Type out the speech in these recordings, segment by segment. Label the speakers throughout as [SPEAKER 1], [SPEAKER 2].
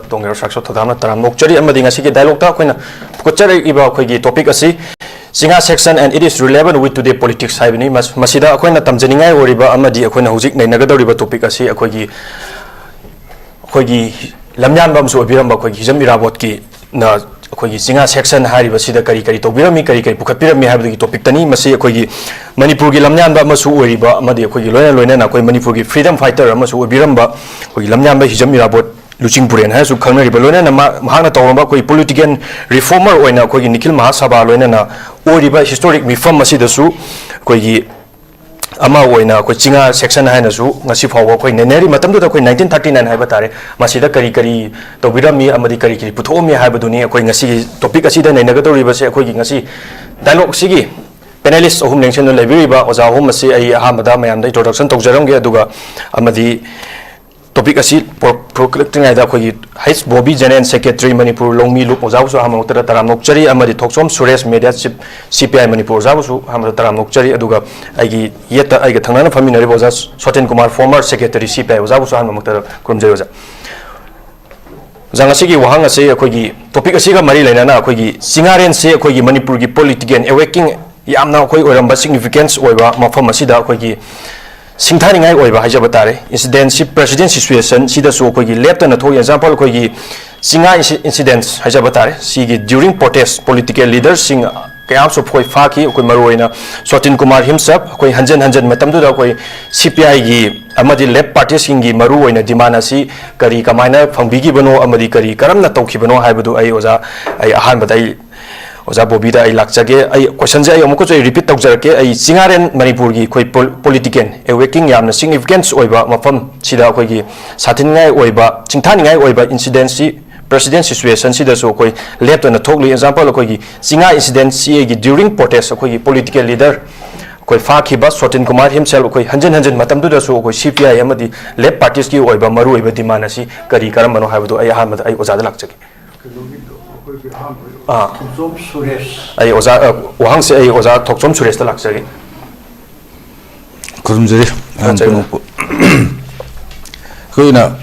[SPEAKER 1] tongero sakso thadamna taram nokchari amadi ngasi ki dialogue ta koina pukchari iba khoi gi topic asi singa section and it is relevant with today politics haibini masida koina tamjaningai oriba amadi koina hojik nei nagadoriba topic asi khoi gi lamyan bam so biram ba khoi gi jam irabot ki na khoi gi singa section hariba sida kari kari tobirami kari kari pukhatpirami haibagi topic tani masi khoi gi manipur gi lamyan ba masu oriba amadi khoi gi loina loina na khoi manipur gi freedom fighter amasu biram ba khoi gi lamyan ba hijam irabot Luchin Puren has to come Balona, Mahana Tawamba, political reformer, or Kogi Nikhil Mahasabha, Lona, or historic reform Masidasu, Kogi Ama, Kochinga, section Hanasu, Masifa, Neri, Matam to 1939 Habatare, Masida Karikari, Tobirami, Amadikari, Putomi, Habaduni, Koingasi, Topic Asida, and Negato River, Koingasi, Dialogue Sigi. Panelists of whom national library was our home, say a Hamadam and the introduction to Jarangia Duga, Amadi. Topic asi proclaiming that koi Hais Bobby General Secretary Manipur Longmi Lup Ozasu Hamoktara Taramokchari Amadi Toksom Suresh Media CPI Manipur Zabusu Hamra Taramokchari Aduga Agi Yeta Aiga Tangana Family Bozas Sotin Kumar former Secretary CPI Ozabusu Hamoktara Kurumjayoza Zangasigi Wahanga say a koi topic asiga Marilena koi Singaren say koi Manipur political awakening Yamna koi or significance or Mafamasida koi Singtani or Hajabatare, incident, presidency situation, see the so called left and a toy example, Singa incidents, Hajabatare, see during protests, political leaders sing Kayam of Koi Faki, Maruina, Sotin Kumar himself, Koi Hanjan Matamdu, CPI, Amadi left parties in Maru in a Dimanasi, Kari Kamana, from Bigibano, Amadi Kari, Karamna Tokibano, Habadu, Ayoza, Ahan, Oza Bobida ay lakjage ay question jay amuko joy repeat tawjarake ay Singaren Manipur gi khoi political awakening yamna significance oiba mafam sida khoi gi sathiningai oiba chingthaningai oiba incidency president situation sida so khoi left na thokli example khoi gi Singa incident si gi during protest khoi gi political leader khoi fakhiba Sotin Kumar himself khoi hanjan matam du da so khoi CPI amadi left parties ki oiba maru oiba demand asi kari karam bano haibdu ay ahmad ay oza da lakjage
[SPEAKER 2] Toksom Suresh.
[SPEAKER 1] Ay Oza Wahang se ay Oza Toksom Suresh ta laksari.
[SPEAKER 3] Kurumjari. Koina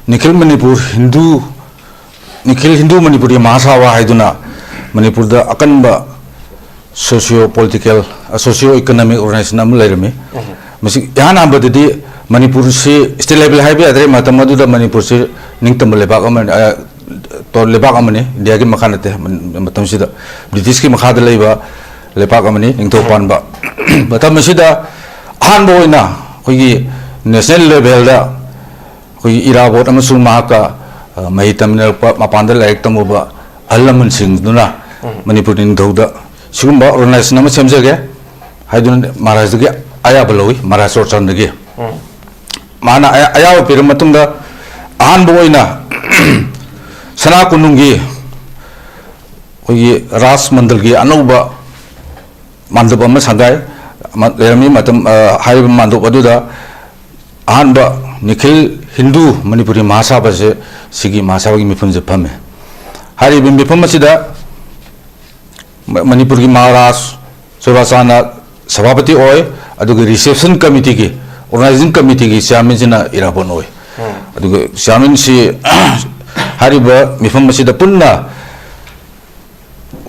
[SPEAKER 3] Nikhil Manipur Hindu Manipuri Mahasawa haiduna Manipur da akanba socio-political socio-economic organization am lairami. Masi yan ambadidi Manipur si still level haibi adre matamadu da Manipur si ningtam lebak aman to lebak amani India ki makhanate matam sida British ki makhada leiba lebak amani ningto panba matam sida han boina khoi national level da khoi irabot amasung mahaka mahitam mapandal laik tamuba alamun sing duna Manipur ning thoda sigumba organization ama semjage haidun Maharashtra ki aya baloi Maharashtra chandage mana aya pir matungda han boina Sana Kunungi Ras Mandalgi Anuba Mandabama Sandai Lerami Matam High Mandobaduda Anba Nikhil Hindu Manipuri Mahasabase Sigi Mahasabagi Mipunja Pame Hari Bimbipamasida Manipuri Maharas Surasana Sabapati Oi Aduga Reception Committee ki Organizing Committee ki Siamina Irabon Oi Aduga Siamin si Hariba mifam masida punna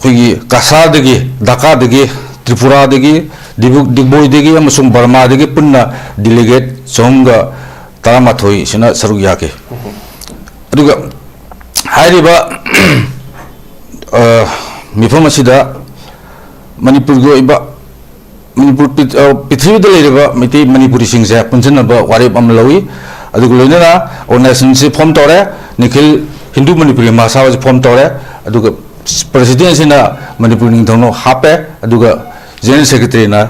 [SPEAKER 3] khoi Kasar degi Dhaka degi Tripura degi Digboi degi amasung Burma degi punna delegate songa taramathoi sina saruk yake aduga hariba mifam masida Manipur go iba Manipur Prithvi da leireba miti Manipuri singse punjanaba warib am lawi aduga loinana organization se form tore Nikhil Hindu Manipuri Mahasawa form tore aduga president na Manipur ning thono hape aduga general secretary na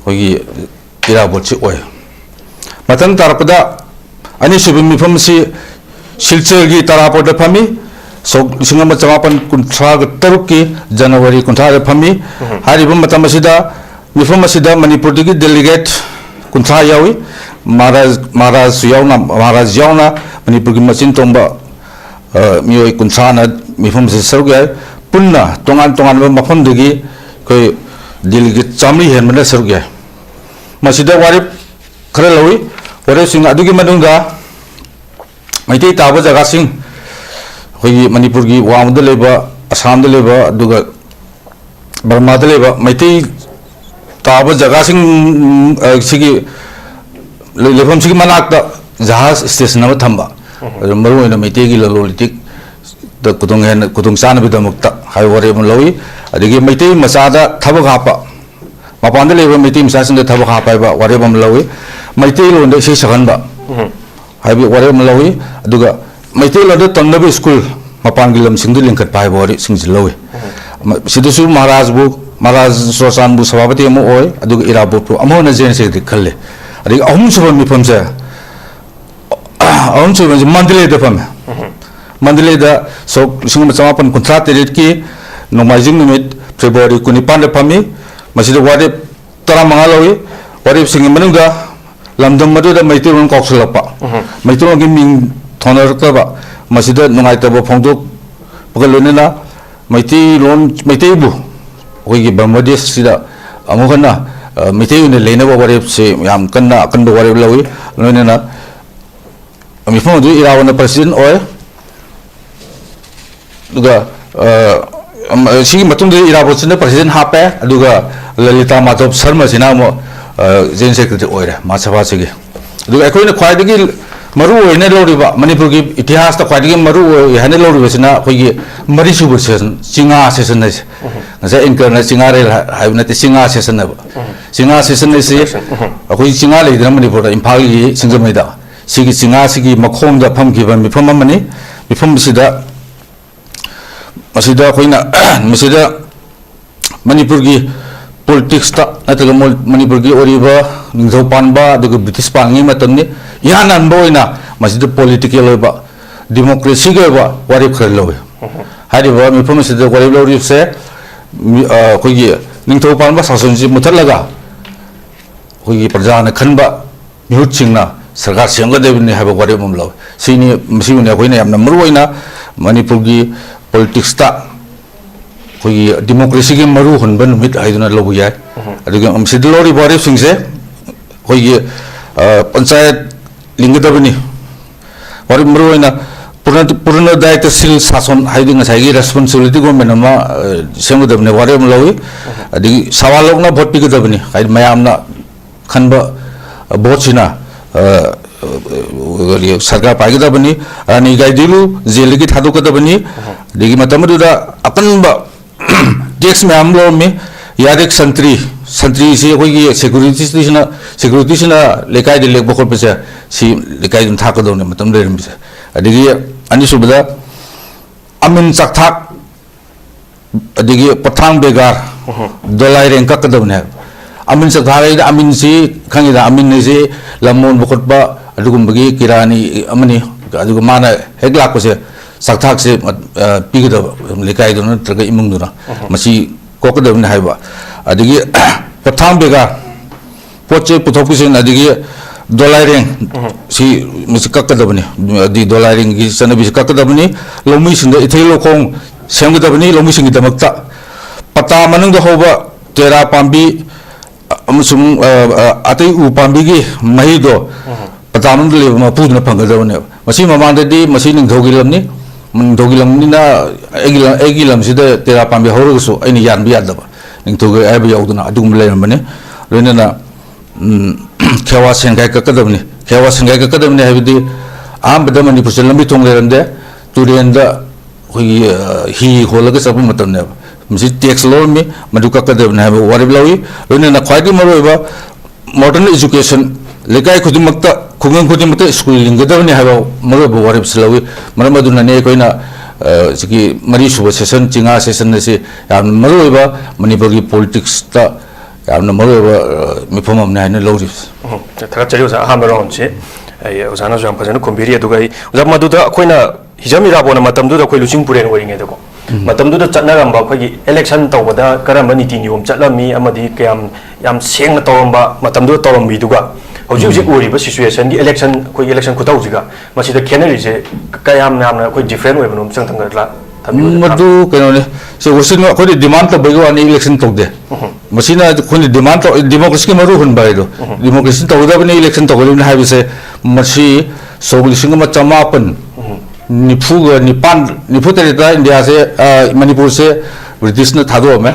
[SPEAKER 3] hogi irabot si oi matan tarpada ani subim mifam si silchar gi tarapot da phami so singama chamapan kunthra ga taruki January kunthra da phami hari bum matam asida mifam asida Manipur gi delegate kunthra yawi Maharaj yauna Manipur gi machin tomba Mio Kunsana Mifum Sergay Punna Tongan Mafundigi Koi Delegate Chamli Henmana Sergay Masida Warip Krelawi Ware Sing Adugi Madunga Maiti Tabaja Gasing ꯑꯩꯈꯣꯏꯒꯤ ꯃꯅꯤꯄꯨꯔꯒꯤ ꯋꯥꯡꯃꯗ ꯂꯩꯕ ꯑꯁꯥꯝꯗ ꯂꯩꯕ ꯑꯗꯨꯒ ꯕꯔꯃꯥꯗ ꯂꯩꯕ ꯃꯩꯇꯩ ꯇꯥꯕ ꯖꯒꯥꯁꯤꯡ ꯁꯤꯒꯤ ꯂꯩꯐꯝꯁꯤꯒꯤ ꯃꯅꯥꯛꯇ ꯖꯍꯥꯖ ꯁ꯭ꯇꯦꯁꯟ ꯑꯃ ꯊꯝꯕ ꯑꯗꯨ ꯃꯔꯨꯑꯣꯏꯅ ꯃꯩꯇꯩꯒꯤ ꯂꯂꯣꯟ ꯏꯇꯤꯛꯇ ꯈꯨꯗꯣꯡꯆꯥꯅꯕꯒꯤꯗꯃꯛꯇ ꯍꯥꯏꯕ ꯋꯥꯔꯦꯞ ꯑꯃ ꯂꯧꯏ ꯑꯗꯒꯤ ꯃꯩꯇꯩ ꯃꯆꯥꯗ ꯊꯕꯛ ꯍꯥꯞꯄ ꯃꯄꯥꯟꯗ ꯂꯩꯕ ꯃꯩꯇꯩ ꯃꯆꯥꯁꯤꯡꯗ ꯊꯕꯛ ꯍꯥꯞꯄ ꯍꯥꯏꯕ ꯋꯥꯔꯦꯞ ꯑꯃ ꯂꯧꯏ ꯃꯩꯇꯩꯂꯣꯟꯗ ꯏꯁꯩ ꯁꯛꯍꯟꯕ ꯍꯥꯏꯕ ꯋꯥꯔꯦꯞ ꯑꯃ ꯂꯧꯏ ꯑꯗꯨꯒ ꯃꯩꯇꯩꯂꯣꯟꯗ ꯇꯝꯅꯕ ꯁ꯭ꯀꯨꯜ ꯃꯄꯥꯟꯒꯤ ꯂꯝꯁꯤꯡꯗ ꯂꯤꯡꯈꯠꯄ ꯍꯥꯏꯕ ꯋꯥꯔꯦꯞꯁꯤꯡꯁꯤ ꯂꯧꯏ ꯁꯤꯗꯁꯨ ꯃꯍꯥꯔꯥꯖ ꯆꯨꯔꯆꯥꯟꯕꯨ ꯁꯚꯥꯄꯇꯤ ꯑꯃ ꯑꯣꯏ ꯑꯗꯨꯒ ꯏꯔꯥꯕꯣꯠꯄꯨ ꯑꯃꯨꯛ ꯍꯟꯅ ꯖꯦꯅꯔꯦꯜ ꯁꯦꯀ꯭ꯔꯦꯇꯔꯤ ꯈꯜꯂꯦ ꯑꯗꯒꯤ ꯑꯍꯨꯝꯁꯨꯕ ꯃꯤꯐꯝꯁꯦ ꯃꯟꯗꯂꯦꯗ ꯐꯝꯃꯦ ꯃꯟꯗꯂꯦꯗ ꯁꯣꯛ 1993ꯀꯤ ꯅꯣꯡꯃꯥꯏꯖꯤꯡ ꯅꯨꯃꯤꯠ ꯐꯦꯕ꯭ꯔꯨꯋꯥꯔꯤ 19ꯗ ꯐꯝꯃꯤ ꯃꯁꯤꯗ ꯋꯥꯔꯦꯞ 15 ꯂꯧꯏ ꯋꯥꯔꯦꯞꯁꯤꯡꯒꯤ ꯃꯅꯨꯡꯗ ꯂꯝꯗꯝ ꯑꯗꯨꯗ ꯃꯩꯇꯩꯂꯣꯟ ꯀꯥꯎꯁꯜꯂꯛꯄ ꯃꯩꯇꯩꯂꯣꯟꯒꯤ ꯃꯤꯡ ꯊꯣꯟꯅꯔꯛꯇꯕ ꯃꯁꯤꯗ ꯅꯨꯡꯉꯥꯏꯇꯕ ꯐꯣꯡꯗꯣꯛꯄꯒ ꯂꯣꯏꯅꯅ ꯃꯩꯇꯩꯕꯨ ꯑꯩꯈꯣꯏꯒꯤ ꯕꯪꯒ꯭ꯂꯥꯗꯦꯁꯁꯤꯗ ꯑꯃꯨꯛ ꯍꯟꯅ ꯃꯩꯇꯩ ꯑꯣꯏꯅ ꯂꯩꯅꯕ ꯋꯥꯔꯦꯞꯁꯦ ꯌꯥꯝ ꯀꯟꯅ ꯑꯀꯟꯕ ꯋꯥꯔꯦꯞ ꯂꯧꯏ ꯂꯣꯏꯅꯅ ꯃꯤꯐꯝ ꯑꯗꯨ ꯏꯔꯥꯕꯣꯠꯅ ꯄ꯭ꯔꯁꯤꯗꯦꯟ ꯑꯣꯏ ꯑꯗꯨꯒ ꯁꯤꯒꯤ ꯃꯇꯨꯡꯗ ꯏꯔꯥꯕꯣꯠꯁꯤꯅ ꯄ꯭ꯔꯁꯤꯗꯦꯟ ꯍꯥꯞꯄꯦ ꯑꯗꯨꯒ ꯂꯂꯤꯇꯥ ꯃꯥꯙꯕ ꯁꯔꯃꯁꯤꯅ ꯑꯃꯨꯛ ꯖꯦꯅꯔꯦꯜ ꯁꯦꯀ꯭ꯔꯦꯇꯔꯤ ꯑꯣꯏꯔꯦ ꯃꯍꯥꯁꯚꯥꯁꯤꯒꯤ ꯑꯗꯨꯒ ꯑꯩꯈꯣꯏꯅ ꯈ꯭ꯋꯥꯏꯗꯒꯤ ꯃꯔꯨ ꯑꯣꯏꯅ ꯂꯧꯔꯤꯕ ꯃꯅꯤꯄꯨꯔꯒꯤ ꯏꯇꯤꯍꯥꯁꯇ ꯈ꯭ꯋꯥꯏꯗꯒꯤ ꯃꯔꯨ ꯑꯣꯏ ꯍꯥꯏꯅ ꯂꯧꯔꯤꯕꯁꯤꯅ ꯑꯩꯈꯣꯏꯒꯤ ꯃꯔꯤꯁꯨꯕ ꯁꯦꯁꯟ ꯆꯤꯡꯉꯥ ꯁꯦꯁꯟ ꯍꯥꯏꯁꯦ ꯉꯁꯥꯏ ꯑꯦꯡꯀꯔꯅ ꯆꯤꯡꯉꯥꯔꯦꯜ ꯍꯥꯏꯕ ꯅꯠꯇꯦ ꯆꯤꯡꯉꯥ ꯁꯦꯁꯟ ꯍꯥꯏꯕ ꯆꯤꯡꯉꯥ ꯁꯦꯁꯟ ꯍꯥꯏꯁꯤ ꯑꯩꯈꯣꯏ ꯆꯤꯡꯉꯥ ꯂꯩꯗꯅ ꯃꯅꯤꯄꯨꯔꯗ ꯏꯝꯐꯥꯜꯒꯤ ꯁꯤꯡꯖꯃꯩꯗ ꯁꯤꯒꯤ ꯆꯤꯡꯉꯥꯁꯤꯒꯤ ꯃꯈꯣꯡꯗ ꯐꯝꯈꯤꯕ ꯃꯤꯐꯝ ꯑꯃꯅꯤ ꯃꯤꯐꯝ ꯑꯁꯤꯗ ꯃꯁꯤꯗ ꯑꯩꯈꯣꯏꯅ ꯃꯁꯤꯗ ꯃꯅꯤꯄꯨꯔꯒꯤ ꯄꯣꯂꯤꯇꯤꯛꯁꯇ ꯅꯠꯇ꯭ꯔꯒ ꯃꯅꯤꯄꯨꯔꯒꯤ ꯑꯣꯏꯔꯤꯕ ꯅꯤꯡꯊꯧ ꯄꯥꯟꯕ ꯑꯗꯨꯒ ꯕ꯭ꯔꯤꯇꯤꯁ ꯄꯥꯟꯉꯩ ꯃꯇꯝꯅꯤ ꯏꯍꯥꯟ ꯍꯥꯟꯕ ꯑꯣꯏꯅ ꯃꯁꯤꯗ ꯄꯣꯂꯤꯇꯤꯀꯦꯜ ꯑꯣꯏꯕ ꯗꯦꯃꯣꯀ꯭ꯔꯦꯁꯤꯒꯤ ꯑꯣꯏꯕ ꯋꯥꯔꯦꯞ ꯈꯔ ꯂꯧꯏ ꯍꯥꯏꯔꯤꯕ ꯃꯤꯐꯝ ꯑꯁꯤꯗ ꯋꯥꯔꯦꯞ ꯂꯧꯔꯤꯕꯁꯦ ꯑꯩꯈꯣꯏꯒꯤ ꯅꯤꯡꯊꯧ ꯄꯥꯟꯕ ꯁꯥꯁꯟꯁꯤ ꯃꯨꯊꯠꯂꯒ ꯑꯩꯈꯣꯏꯒꯤ ꯄ꯭ꯔꯖꯥꯅ ꯈꯟꯕ ꯃꯤꯍꯨꯠꯁꯤꯡꯅ ꯁꯔꯀꯥꯔ ꯁꯦꯝꯒꯗꯕꯅꯤ ꯍꯥꯏꯕ ꯋꯥꯔꯦꯞ ꯑꯃ ꯂꯧꯏ ꯃꯁꯤꯅꯤ ꯑꯩꯈꯣꯏꯅ ꯌꯥꯝꯅ ꯃꯔꯨꯑꯣꯏꯅ ꯃꯅꯤꯄꯨꯔꯒꯤ ꯄꯣꯂꯤꯇꯤꯛꯁꯇ ꯑꯩꯈꯣꯏꯒꯤ ꯗꯦꯃꯣꯀ꯭ꯔꯦꯁꯤꯒꯤ ꯃꯔꯨ ꯍꯨꯟꯕ ꯅꯨꯃꯤꯠ ꯍꯥꯏꯗꯨꯅ ꯂꯧꯕ ꯌꯥꯏ ꯑꯗꯨꯒ ꯃꯁꯤꯗ ꯂꯧꯔꯤꯕ ꯋꯥꯔꯦꯞꯁꯤꯡꯁꯦ ꯑꯩꯈꯣꯏꯒꯤ ꯄꯟꯆꯥꯌꯠ ꯂꯤꯡꯒꯗꯕꯅꯤ ꯋꯥꯔꯦꯞ ꯃꯔꯨꯑꯣꯏꯅ ꯄꯨꯔꯅꯗꯥꯌꯤꯇ꯭ꯌꯁꯤꯜ ꯁꯥꯁꯟ ꯍꯥꯏꯕꯗꯤ ꯉꯁꯥꯏꯒꯤ ꯔꯦꯁꯄꯣꯟꯁꯤꯕꯤꯂꯤꯇꯤ ꯒꯣꯔꯃꯦꯟ ꯑꯃ ꯁꯦꯝꯒꯗꯕꯅꯤ ꯋꯥꯔꯦꯞ ꯑꯃ ꯂꯧꯏ ꯑꯗꯒꯤ ꯁꯋꯥ ꯂꯧꯅ ꯚꯣꯠ ꯄꯤꯒꯗꯕꯅꯤ ꯍꯥꯏꯗꯤ ꯃꯌꯥꯝꯅ ꯈꯟꯕ ꯚꯣꯠꯁꯤꯅ ꯁꯔꯀꯥꯔ ꯄꯥꯏꯒꯗꯕꯅꯤ ꯔꯥꯅꯤ ꯒꯥꯏꯗꯤꯟꯂꯨ ꯖꯦꯜꯗꯒꯤ ꯊꯥꯗꯣꯛꯀꯗꯕꯅꯤ ꯑꯗꯒꯤ ꯃꯇꯝ ꯑꯗꯨꯗ ꯑꯀꯟꯕ ꯇꯦꯛꯁ ꯃꯌꯥꯝ ꯂꯧꯔꯝꯃꯤ ꯌꯥꯔꯦꯛ ꯁꯟꯇ꯭ꯔꯤꯁꯤ ꯑꯩꯈꯣꯏꯒꯤ ꯁꯦꯀ꯭ꯌꯨꯔꯤꯇꯤꯁꯤꯅ ꯂꯩꯀꯥꯏꯗ ꯂꯦꯛꯄ ꯈꯣꯠꯄꯁꯦ ꯁꯤ ꯂꯩꯀꯥꯏꯗꯨꯅ ꯊꯥꯛꯀꯗꯧꯅꯤ ꯃꯇꯝ ꯂꯩꯔꯝꯃꯤꯁꯦ ꯑꯗꯒꯤ ꯑꯅꯤꯁꯨꯕꯗ ꯑꯃꯤꯟ ꯆꯥꯛꯊꯥꯛ ꯑꯗꯒꯤ ꯄꯣꯊꯥꯡ ꯕꯦꯒꯥꯔ ꯗꯣꯂꯥꯏꯔꯦꯡ ꯀꯛꯀꯗꯕꯅꯤ ꯍꯥꯏꯕ ꯑꯃꯤꯟ ꯆꯥꯛꯊꯥꯛ ꯍꯥꯏꯗꯤ ꯑꯃꯤꯟꯁꯤ ꯈꯪꯉꯤꯗ ꯑꯃꯤꯟ ꯍꯥꯏꯁꯤ ꯂꯝ ꯃꯣꯟꯕ ꯈꯣꯠꯄ ꯑꯗꯨꯒꯨꯝꯕꯒꯤ ꯀꯤꯔꯥꯅꯤ ꯑꯃꯅꯤ ꯑꯗꯨꯒ ꯃꯥꯅ ꯍꯦꯛ ꯂꯥꯛꯄꯁꯦ ꯆꯥꯛꯊꯥꯛꯁꯦ ꯄꯤꯒꯗꯕ ꯂꯩꯀꯥꯏꯗꯨꯅ ꯅꯠꯇ꯭ꯔꯒ ꯏꯃꯨꯡꯗꯨꯅ ꯃꯁꯤ ꯀꯣꯛꯀꯗꯕꯅꯤ ꯍꯥꯏꯕ ꯑꯗꯒꯤ ꯄꯣꯊꯥꯡ ꯕꯦꯒꯥꯔ ꯄꯣꯠ ꯆꯩ ꯄꯨꯊꯣꯛ ꯄꯨꯁꯤꯟ ꯑꯗꯒꯤ ꯗꯣꯂꯥꯏꯔꯦꯡ ꯁꯤ ꯃꯁꯤ ꯀꯛꯀꯗꯕꯅꯤ ꯑꯗꯒꯤ ꯗꯣꯂꯥꯏꯔꯦꯡꯒꯤ ꯆꯠꯅꯕꯤꯁꯤ ꯀꯛꯀꯗꯕꯅꯤ ꯂꯧꯃꯤꯁꯤꯡꯗ ꯏꯊꯩ ꯂꯧꯈꯣꯡ ꯁꯦꯝꯒꯗꯕꯅꯤ ꯂꯧꯃꯤꯁꯤꯡꯒꯤꯗꯃꯛꯇ ꯄꯇꯥ ꯃꯅꯨꯡꯗ ꯍꯧꯕ ꯇꯦꯔꯥ ꯄꯥꯝꯕꯤ ꯑꯃꯁꯨꯡ ꯑꯇꯩ ꯎ ꯄꯥꯝꯕꯤꯒꯤ ꯃꯍꯩꯗꯣ ꯄꯇꯥ ꯃꯅꯨꯡꯗ ꯂꯩꯕ ꯃꯄꯨꯗꯨꯅ ꯐꯪꯒꯗꯕꯅꯦꯕ ꯃꯁꯤ ꯃꯃꯥꯡꯗꯗꯤ ꯃꯁꯤ ꯅꯤꯡꯊꯧꯒꯤ ꯂꯝꯅꯤ ꯅꯤꯡꯊꯧꯒꯤ ꯂꯝꯅꯤꯅ ꯑꯩꯒꯤ ꯂꯝꯁꯤꯗ ꯇꯦꯔꯥ ꯄꯥꯝꯕꯤ ꯍꯧꯔꯒꯁꯨ ꯑꯩꯅ ꯌꯥꯟꯕ ꯌꯥꯗꯕ ꯅꯤꯡꯊꯧꯒꯤ ꯑꯌꯥꯕ ꯌꯥꯎꯗꯅ ꯑꯗꯨꯒꯨꯝꯕ ꯂꯩꯔꯝꯕꯅꯤ ꯂꯣꯏꯅꯅ ꯈꯦꯋꯥ ꯁꯦꯟꯒꯥꯏ ꯀꯛꯀꯗꯕꯅꯤ ꯈꯦꯋꯥ ꯁꯦꯟꯒꯥꯏ ꯀꯛꯀꯗꯕꯅꯤ ꯍꯥꯏꯕꯗꯤ ꯑꯍꯥꯟꯕꯗ ꯃꯅꯤꯄꯨꯔꯁꯦ ꯂꯝꯕꯤ ꯊꯣꯡ ꯂꯩꯔꯝꯗꯦ ꯇꯨꯔꯦꯟꯗ ꯑꯩꯈꯣꯏꯒꯤ ꯍꯤ ꯍꯣꯜꯂꯒ ꯆꯠꯄ ꯃꯇꯝꯅꯦꯕ ꯃꯁꯤ ꯇꯦꯛꯁ ꯂꯧꯔꯝꯃꯤ ꯃꯗꯨ ꯀꯛꯀꯗꯕꯅꯤ ꯍꯥꯏꯕ ꯋꯥꯔꯦꯞ ꯂꯧꯏ ꯂꯣꯏꯅꯅ ꯈ꯭ꯋꯥꯏꯗꯒꯤ ꯃꯔꯨꯑꯣꯏꯕ ꯃꯣꯗꯔꯟ ꯏꯖꯨꯀꯦꯁꯟ ꯂꯩꯀꯥꯏ ꯈꯨꯗꯤꯡꯃꯛꯇ ꯈꯨꯡꯒꯪ ꯈꯨꯗꯤꯡꯃꯛꯇ ꯁ꯭ꯀꯨꯜ ꯂꯤꯡꯒꯗꯕꯅꯤ ꯍꯥꯏꯕ ꯃꯔꯨꯑꯣꯏꯕ ꯋꯥꯔꯦꯞꯁꯤ ꯂꯧꯏ ꯃꯔꯝ ꯑꯗꯨꯅꯅꯦ ꯑꯩꯈꯣꯏꯅ ꯁꯤꯒꯤ ꯃꯔꯤꯁꯨꯕ ꯁꯦꯁꯟ ꯆꯤꯡꯉꯥ ꯁꯦꯁꯟ ꯑꯁꯤ ꯌꯥꯝꯅ ꯃꯔꯨꯑꯣꯏꯕ ꯃꯅꯤꯄꯨꯔꯒꯤ ꯄꯣꯂꯤꯇꯤꯛꯁꯇ ꯌꯥꯝꯅ ꯃꯔꯨꯑꯣꯏꯕ ꯃꯤꯐꯝ ꯑꯃꯅꯤ ꯍꯥꯏꯅ ꯂꯧꯔꯤꯕꯁꯤ
[SPEAKER 1] ꯊꯥꯒꯠꯆꯔꯤ ꯑꯣꯖꯥ ꯑꯍꯥꯟꯕ ꯔꯥꯎꯟꯁꯦ ꯑꯩ ꯑꯣꯖꯥꯅꯁꯨ ꯌꯥꯝ ꯐꯖꯅ ꯈꯨꯝꯕꯤꯔꯤ ꯑꯗꯨꯒ ꯑꯩ ꯑꯣꯖꯥ ꯃꯗꯨꯗ ꯑꯩꯈꯣꯏꯅ ꯍꯤꯖꯝ ꯏꯔꯥꯕꯣꯠꯅ ꯃꯇꯝꯗꯨꯗ ꯑꯩꯈꯣꯏ ꯂꯨꯆꯤꯡ ꯄꯨꯔꯦꯟ ꯑꯣꯏꯔꯤꯉꯩꯗꯀꯣ ꯃꯇꯝꯗꯨꯗ ꯆꯠꯅꯔꯝꯕ ꯑꯩꯈꯣꯏꯒꯤ ꯑꯦꯂꯦꯛꯁꯟ ꯇꯧꯕꯗ ꯀꯔꯝꯕ ꯅꯤꯇꯤ ꯅꯤꯌꯣꯝ ꯆꯠꯂꯝꯃꯤ ꯑꯃꯗꯤ ꯌꯥꯝ ꯁꯦꯡꯅ ꯇꯧꯔꯝꯕ ꯃꯇꯝꯗꯨꯗ ꯇꯧꯔꯝꯃꯤꯗꯨꯒ ꯍꯧꯖꯤꯛ ꯍꯧꯖꯤꯛ ꯑꯣꯏꯔꯤꯕ ꯁꯤꯆꯨꯋꯦꯁꯟꯒꯤ ꯑꯩꯈꯣꯏꯒꯤ ꯑꯦꯂꯦꯛꯁꯟ ꯈꯨꯇꯧꯁꯤꯒ ꯃꯁꯤꯗ ꯈꯦꯠꯅꯔꯤꯁꯦ ꯀꯌꯥꯝ ꯌꯥꯝꯅ ꯑꯩꯈꯣꯏ ꯗꯤꯐ꯭ꯔꯦꯟ ꯑꯣꯏꯕꯅꯣ ꯑꯃꯇꯪ
[SPEAKER 3] ꯃꯗꯨ ꯀꯩꯅꯣꯅꯤ ꯁꯤ ꯋꯥꯁꯤꯡ ꯑꯩꯈꯣꯏꯅ ꯗꯤꯃꯥꯟ ꯇꯧꯕꯒꯤ ꯋꯥꯅꯤ ꯏꯂꯦꯛꯁꯟ ꯇꯧꯗꯦ ꯃꯁꯤꯅ ꯑꯩꯈꯣꯏꯅ ꯗꯤꯃꯥꯟ ꯇꯧ ꯗꯦꯃꯣꯀ꯭ꯔꯦꯁꯤꯒꯤ ꯃꯔꯨ ꯍꯨꯟꯕ ꯍꯥꯏꯗꯣ ꯗꯦꯃꯣꯀ꯭ꯔꯦꯁꯤ ꯇꯧꯒꯗꯕꯅꯤ ꯏꯂꯦꯛꯁꯟ ꯇꯧꯒꯗꯕꯅꯤ ꯍꯥꯏꯕꯁꯦ ꯃꯁꯤ ꯁꯣꯛ 1990 निफुग निफु तरीका इंडिया से मणिपुर से ब्रिटिश ने थादो में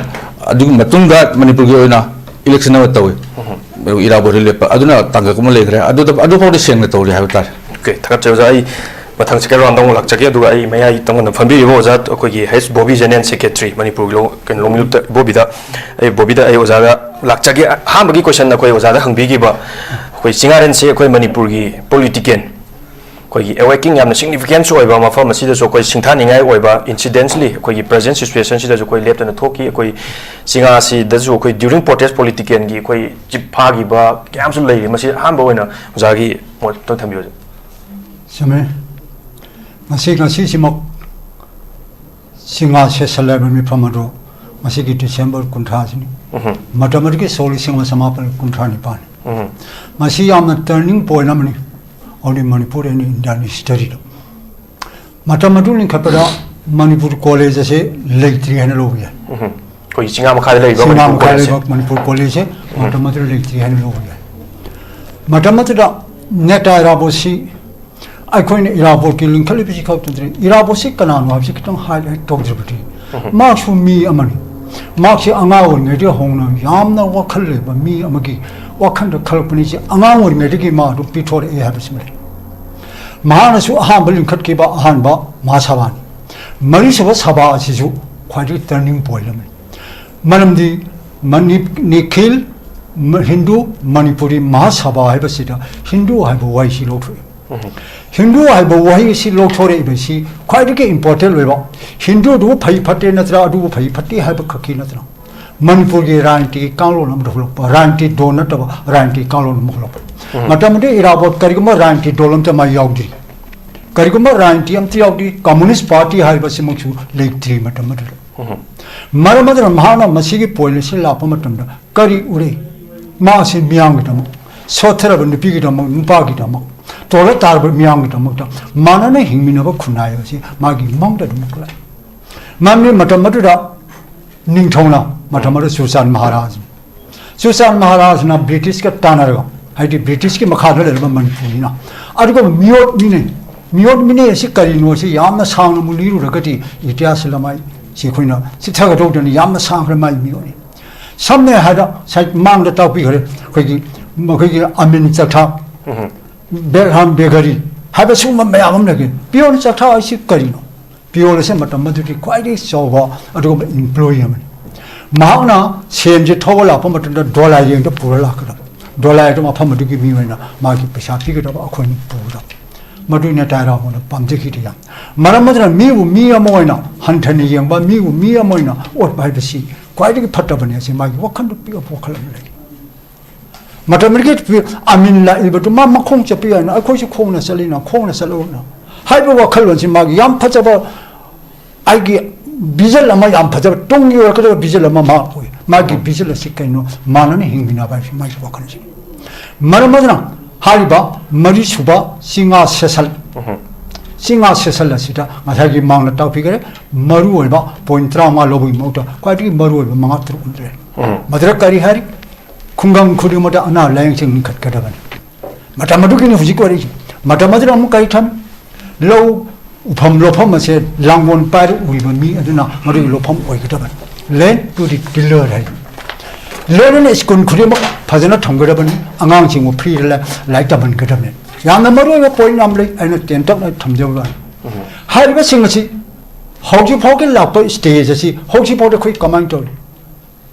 [SPEAKER 3] मतुंगा मणिपुर की ओइना इलेक्शन में तवे इराबोरी लेप अदुना तांगा कुम लेखरे अदु फाउडी सेंग तौरी हाय तार
[SPEAKER 1] ओके थकत जजा आई मथंग से राउंड दंग लाक्चगे अदुगा आई मयाई तंगन फंबी ओजा अखोगी हेस बॉबी जनरल सेक्रेटरी मणिपुर लो कन लोमिलुप बॉबीदा आई ओजागा लाक्चगे हामगी क्वेश्चन अखोई ओजादा हंगबीगिबा अखोई सिंगारेन से अखोई मणिपुर की पॉलिटिकल कोई अवेकिंग याम सिग्निफिकेंस होइबा मफम असिदसो कोई सिंथानिंगाई होइबा इंसिडेंटली कोई प्रेजेंट सिचुएशन सिदसो कोई लेप्टन थोकी कोई सिंगा सि दसो कोई ड्यूरिंग प्रोटेस्ट पॉलिटिकल की कोई जिफागिबा क्यामसु लेइ मसि हामबो होइना उजागी मोट तो थम्बियो
[SPEAKER 2] समय मसीगा सिसिमक सिंगा से सलेब में फमरो मसीगी दिसंबर कुंठासनी मतमर के सोली सिंगा समापन कुंठानी पानी मसी याम टर्निंग पॉइंट अमनी only Manipur and Indian history. Matamadu in Kapara, Manipur College, say, Lake 300 over here.
[SPEAKER 1] कोई सिंगा मखाले ले
[SPEAKER 2] Sinam Kalibak Manipur College, Matamadu Lake 300 over here. Matamata Neta Irabosi, I coin Irabo killing Kalipi country, Irabosi Kanan, Wabsikan highlight Togributi. Marks for me a money. Marks Angao, Nadia Hona, Yamna Wakale, but me Amagi. What kind of company? Among Mediki Ma to Pitor A. Habismith. Mahanasu humble in Katkiba Hanba, Masavan. Marisa was Haba Sisu, quite a turning point. Madam the Nikil Hindu, Manipuri, Mahasaba, Habasita, Hindu have a way she looked. Hindu have a way she looked for ABC, quite a important level. Hindu do pay patinatra, do pay pati, have a kakinatra. Manipur की रांटी कालों नम develop Ranti donut अब रांटी कालों नम develop मतलब इराबोत करिकुमा रांटी डोलम ते my याउडी करिकुमा Ranti हम ती याउडी communist party हाय बस मुक्सु lake 3 मरमदर महाना मसीगी policy लाप मतम करी उरे मासी मियांग तम सोथर बन पिगी तम नुपागी तम तोले तार मियांग तम मानने हिंगमिनब खुनाय बसी मागी मंग दम मामने मतमदुरा निंगथौना मतमर सुसान महाराज ना ब्रिटिश का तानरगा हाइटी ब्रिटिश के मखादर लेबा मनपुरीना अदुगो मियोट मिने एसे करिनो से यामना सांग मुलिरु रगति इतिहास लमाई से खोइना सिथागा दोदन यामना सांग रमाई मियोनी सामने हादा साइड मांग द तापी खरे खोगी अमिन चथा बेरहाम बेगरी हाबे सुम मयाम लगे पियोन चथा एसे करिनो पियोन से मतम मदुटी क्वाइटि सोवा अदुगो एम्प्लॉयी महाना सेंजे थोला पमटन डॉलर येंग पूरा लाकदा डॉलर तो मफम मदुगी मिवेना मागी पैसा पिगदा अखोनी पूरा मदुने तारा होना पमजे खिटिया मरमदरा मी अमोइना हंथनी येंबा मी अमोइना ओट बाइबसी क्वाइटि फटबने से मागी वखन पियो पोखलम ले मतमरगे अमिन ला इबतु मा मखोंग चपियाना अखोइसे खोंगना चलोना हाइबो वखलवन से मागी याम फजबा आइगी बिजल अमा याम फजब टोंगी वरकद बिजल अमा मा होय मागी बिजल सिकैनो मानने हिंगिना बाइ माइ वखनसे मरमदना हारिबा मरि सुबा सिंगा सेसल असिदा माथागी मांगना टापिगरे मरु होइबा पॉइंट 3 लोबि मोटा क्वाइटि मरु होइबा मंगा त्रुन्द्रे मदरा करि हारि खुंगम खुदि मोटा अना लायंग सिंग खटकदबन मटा मदुकिनि हुजि कोरि मटा मदरा मु काइ थाम लो उफम लोफम से लांगवन पार उइबा मी अदुना मदु लोफम ओइगदबन लेन टु दि डिलर है लेन स्कूल खुदिम फजना थंगदबन अंगांग सिंग फ्री लाइक तबन गदबन याना मरुवा पॉइंट आमले आइना टेंटक थमजौला हारिबा सिंग असि हौजि फौके लाप स्टेज असि हौजि फौदे खोइ कमांड तो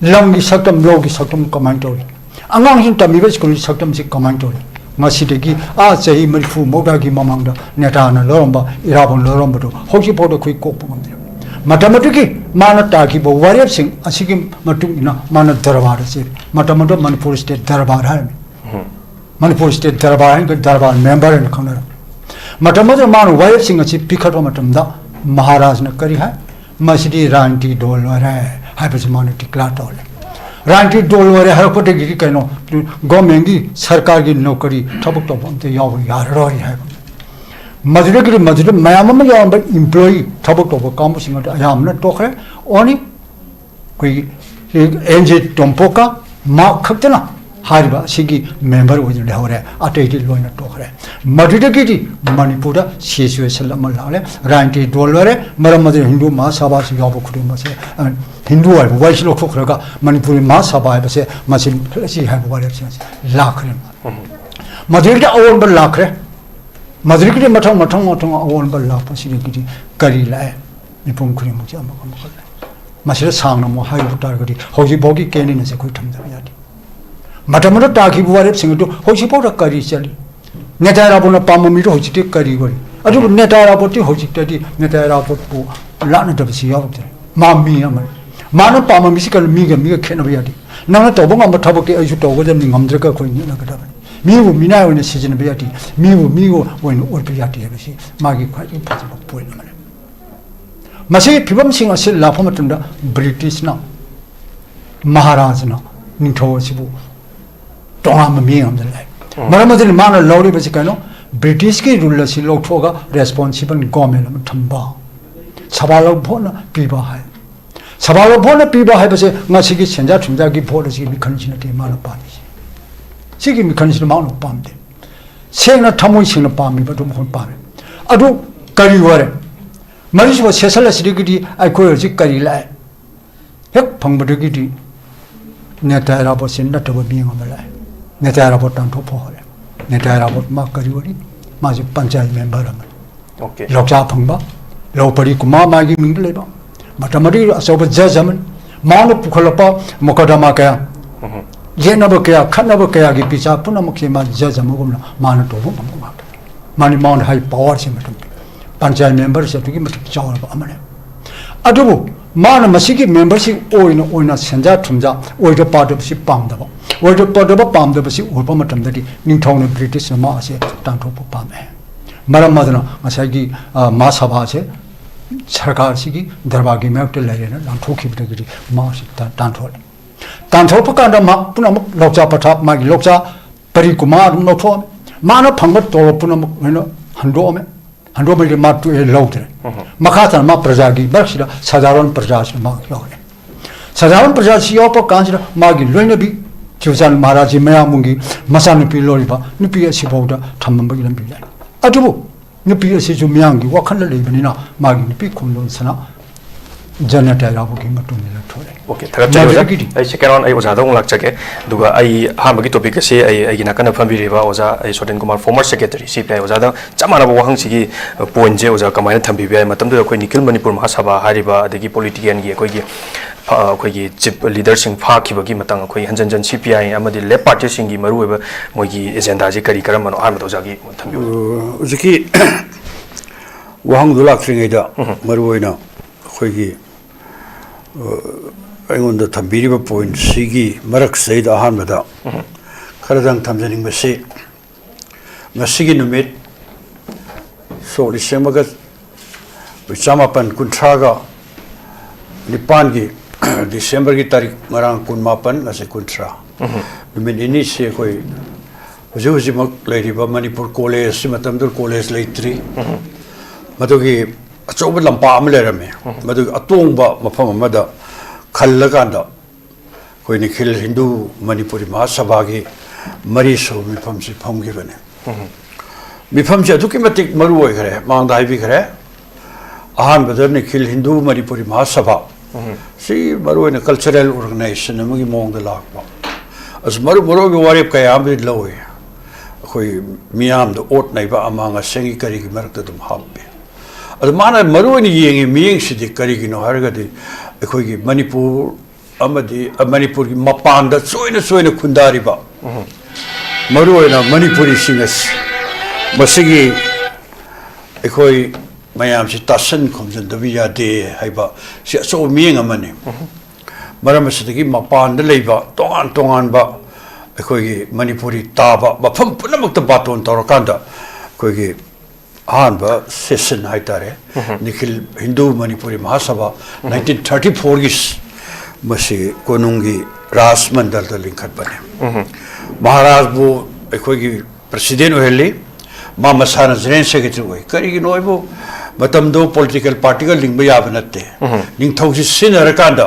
[SPEAKER 2] लंगी सकतम लोगी सकतम कमांड तो अंगांग सिंग तमिबा स्कूल सकतम सि कमांड तो मसीदगी आ चही मरिफु मोगागी ममांगदा नेटाना लोरंबा इराबन लोरंबदो हौजि फौदे खोइ कोपमदे मतमतुकी माना ताकी बो वारियब सिंग असिगी मतुना माना दरबार से मतमतो मणिपुर स्टेट दरबार है मणिपुर स्टेट दरबार है दरबार मेंबर ने खनर मतमतो मानो वारियब सिंग असि पिखटो मतमदा महाराज ने करी है मसीदी रांटी डोल वरे हाइबस मानो टिकला टोल रांटी डोल वरे हर कोटे गी कनो गवर्नमेंट की सरकार की नौकरी थबक तो बनते याव यारोय है मजरे मयाम याम एम्प्लॉई थबक तो काम सिंग यामना टोखरे ओनी कोई एनजे टोंपोका मा खतना 하리바 시기 멤버 오진 레호레 아테이디 로이나 토크레 마디데기디 마니푸르 시수에 살라말라레 라인티 돌레레 마라마데 힌두 마사바시 야부 쿠리마세 힌두 알고 와이시로 토크레가 마니푸르 마사바에베세 마신 플래시 하고 바레세 라크레 마디르게 아원 발 라크레 마디르게 마탕 아원 발 라파 시리기디 가리라에 니폰 쿠리마지 아마가 먹을래 마시르 상나모 하이부타르거디 호지 보기 깨니는세 거의 탐담이야디 마타마타 타기 부와레 싱도 호지 보라 까리 샬리 네타라보나 파모미로 호지 티 까리거리 아주 네타라보티 호지 때디 네타라보고 라나더시 야부데 마미야마 마노 파모미시칼 미가 캐나비야디 나나 또봉가 마타보게 아주 또고점 닝엄드가 거이니나 그다바 미고 미나요네 시즌 비야디 미고 원이 올비야디 해버시 마기 과지 파지고 보이는 말이야 마시 비범싱 아실 라포마튼다 브리티시나 마하라즈나 닝토시부 동아마 미행함들래 마라마들 마나 러리 버시카노 브리티시키 룰러시 로토가 레스폰시블 고멘을 탐바 사발로 보나 비바하이 사발로 보나 비바하이 버시 마시기 현자 춤자기 보르시 미컨시나 데마나 파니시 시기 미컨시나 마나 팜데 세나 타모이시나 팜이 버도 못 팜 아도 가리와레 마리시바 세살라 시리기디 아이코여지 가리라 핵 방버르기디 네타라보 신나토버 비행함을라 네타라보 탄토 포하레 네타라보 마카리오리 마지 판차이 멤버라마
[SPEAKER 1] 오케이
[SPEAKER 2] 럭자 방바 로퍼리 쿠마마기 민글레바 마타마리 아소버 자자만 마노 부컬라파 모카다마카 제나버케야 칸나버케야기 피자 푸나모케마 자자모금나 마노 토보 방바 마니 마운 하이 파워 시메토 panchayat membership ki matik chawra ba amane adubu mana masigi membership oina senja thumja oida partnership pamda ba oida partnership pamda ba si urpa matam dadi ningthong british ma ase tantho pame maram madana asagi ma sabha se sarkar sigi darbagi mek te lairena tantho khibdagi ma si tantho pakanda ma puna lokja patha ma gi lokja pari kumar no tho mana phangbat to puna no hando me 한도벨리 마투에 로우들 마카탄 마 프라자기 박시라 사자론 프라자시 마 요네 사자론 프라자시 요포 간시라 마기 르네비 주산 마라지 메야뭉기 마사니 필로리바 니피에 시보다 탐만버기는 빌라 아두부 니피에 시주 미양기 와칸레리브니나 마기 니피 콘론스나 generator की मतुन मिला थोड़े
[SPEAKER 1] okay थगत चलो आई second on I ओजा दंग लाक चके दुगा आई हामगी topic से आई गिना कन फंबिरिबा ओजा आई सोटेन कुमार फॉर्मर सेक्रेटरी सीपीआई ओजा द चमाना बो वहां सिगी पॉइंट जे ओजा कमायन थंबिबे मतम दो कोई निखिल मणिपुर महासभा हारिबा अदगी पॉलिटिशियन गी कोई चिप लीडर सिंह फाखिबगी मतंग कोई हंजन सीपीआई अमदि लेफ्ट पार्टी सिंगी मरुएबा मोगी एजेंडा जे करी करम मनो आम दोजागी थंबिउ
[SPEAKER 4] उजकी वहां दुलाक सिंगेदा मरुएना कोई अगोंद थंबिरिबा पॉइंट सिगी मरक सैद अहानबदा खरदंग थमजनिंग बसे ngasiगी नुमित सोली सेमगत विचामापन कुंथ्रागा निपानगी दिसंबर की तारीख मरांग कुनमापन नसे कुंथ्रा नुमित इनी से कोई हुजु मक लेरिबा मणिपुर कॉलेज सिमतमदुर कॉलेज लेत्री मदुगी अचौब लंपा अम लेरमे मदु अतोंबा मफम अमदा खल्लकांदा कोई निखिल हिंदू मणिपुरी महासभा की मरी सो मिफम से फमगिबने मिफम से अदुकी मतिक मरु होय खरे मांगदा हाइबी खरे आहान बदर निखिल हिंदू मणिपुरी महासभा सी मरु ने कल्चरल ऑर्गेनाइजेशन अमगी मोंग द लाकबा अस मरु के वारेप कया बि लवे कोई मियाम द ओट नाइबा अमांगा सेंगी करी की मरक तुम हापे अद माना मरुनी येंगे मियंग सिदि करिगिनो हरगदि अखोगी मणिपुर की मपान द सोइना खुंदारिबा मरुना मणिपुरी सिंगस मसिगी अखोई मयाम सि तासन खमजन दबि यादे हाइबा सि सो मियंग अमने मरम सिदि मपान द लेबा तोंगान बा अखोगी मणिपुरी ताबा मफम पुनमक त बातोन तोरकांदा अखोगी अहानबा सेशन हाइतारे निखिल हिंदू मणिपुरी महासभा 1934 की मसी कोनुंगी राज मंडल द लिंखत बने महाराज बो अखोगी प्रेसिडेंट ओहेली मा मसाना जनरल सेक्रेटरी ओय करिगी नोयबो मतम दो पॉलिटिकल पार्टी का लिंग याब नते निंग थौसी सिनर कांदा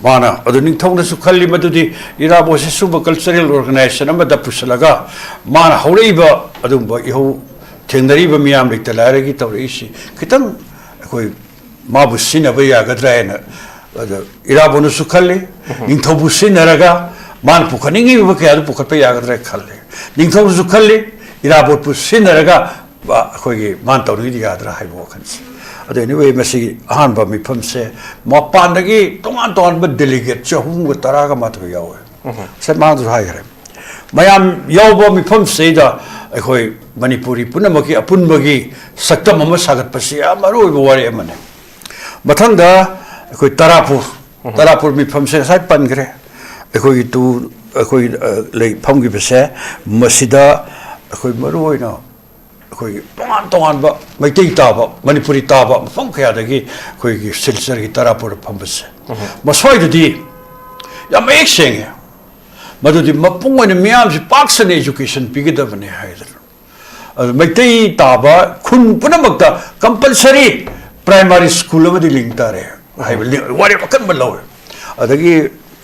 [SPEAKER 4] माना अदु निंथौनसु खल्ली मदुदि इराबोसे सुब कल्चरल ऑर्गेनाइजेशन अमदा पुसलगा माना हौरेबा अदुंबा इहो थेंगनरीबा मियाम लेक्ता लारेगी तौरेसी खितंग अखोई माबु सिनबा यागद्रायना इराबोनसु खल्ली निंथौबु सिनरगा मान पुखनिंगी बकयादु पुखतपा यागद्रा खल्ले निंथौसु खल्ली इराबोतपु सिनरगा अखोई मान तौरेगी याद्रा हाइबो खनसी अदो एनीवे मसी अहानबा मिफम से मपानदगी तोंगान तोंगान डेलीगेट चहुम तरागा मात्र यावे से मांग हाइरे मयाम यावबो मिफम सेदा अखोई मणिपुरी पुनमकी अपुनबगी सक्तम अमा सागतपसी अमरोइबो वारे अमने मथंगदा अखोई तरापुर मिफम से साइ पनगरे अखोई तु अखोई ले फमगी बसे मसिदा अखोई मरोइना कोई तोंगान मैतई ताब मणिपुरी ताब मफम खयादगी कोई सिलचर की तरापुर फंबसे मसोइदुदी याम एक सेंगे मदुदी मपुंग ओइना मियाम से पाक्सन एजुकेशन पिगदबने हाइदर मैतई ताब खुन पुनमक्ता कंपलसरी प्राइमरी स्कूल अमदी लिंक तारे हाइबल वारे वकन बलवे अदगी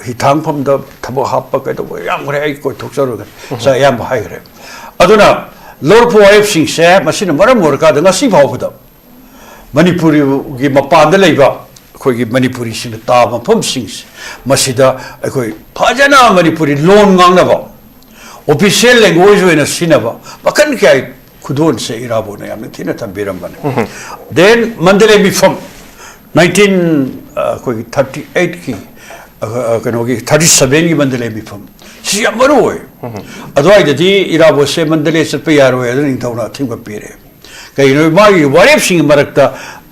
[SPEAKER 4] हिथांग फमदा थबो हापा कदो याम गरे आई कोई थोक्सरोगा सा याम हाइरे अदुना लोर पोएफ सिंह से मसीन मरम मोरका दंगा सी फावदा मणिपुरी की मपान लेबा अखोई मणिपुरी सिंह ताब मफम सिंह मसीदा अखोई फजना मणिपुरी लोन गांगनबा ऑफिशियल लैंग्वेज होइना सिनबा बकन क्या खुदोन से इराबो ने याम थिना थंबेरम बने देन मंदले मिफम 1938 की कनोगी 37 की मंदले मिफम सी अमरोय अदवाइददी इराबो से मंदले चप यारोय निंथौना थिंग पीरे कईनो मागी वारेप सिंग मरक्ता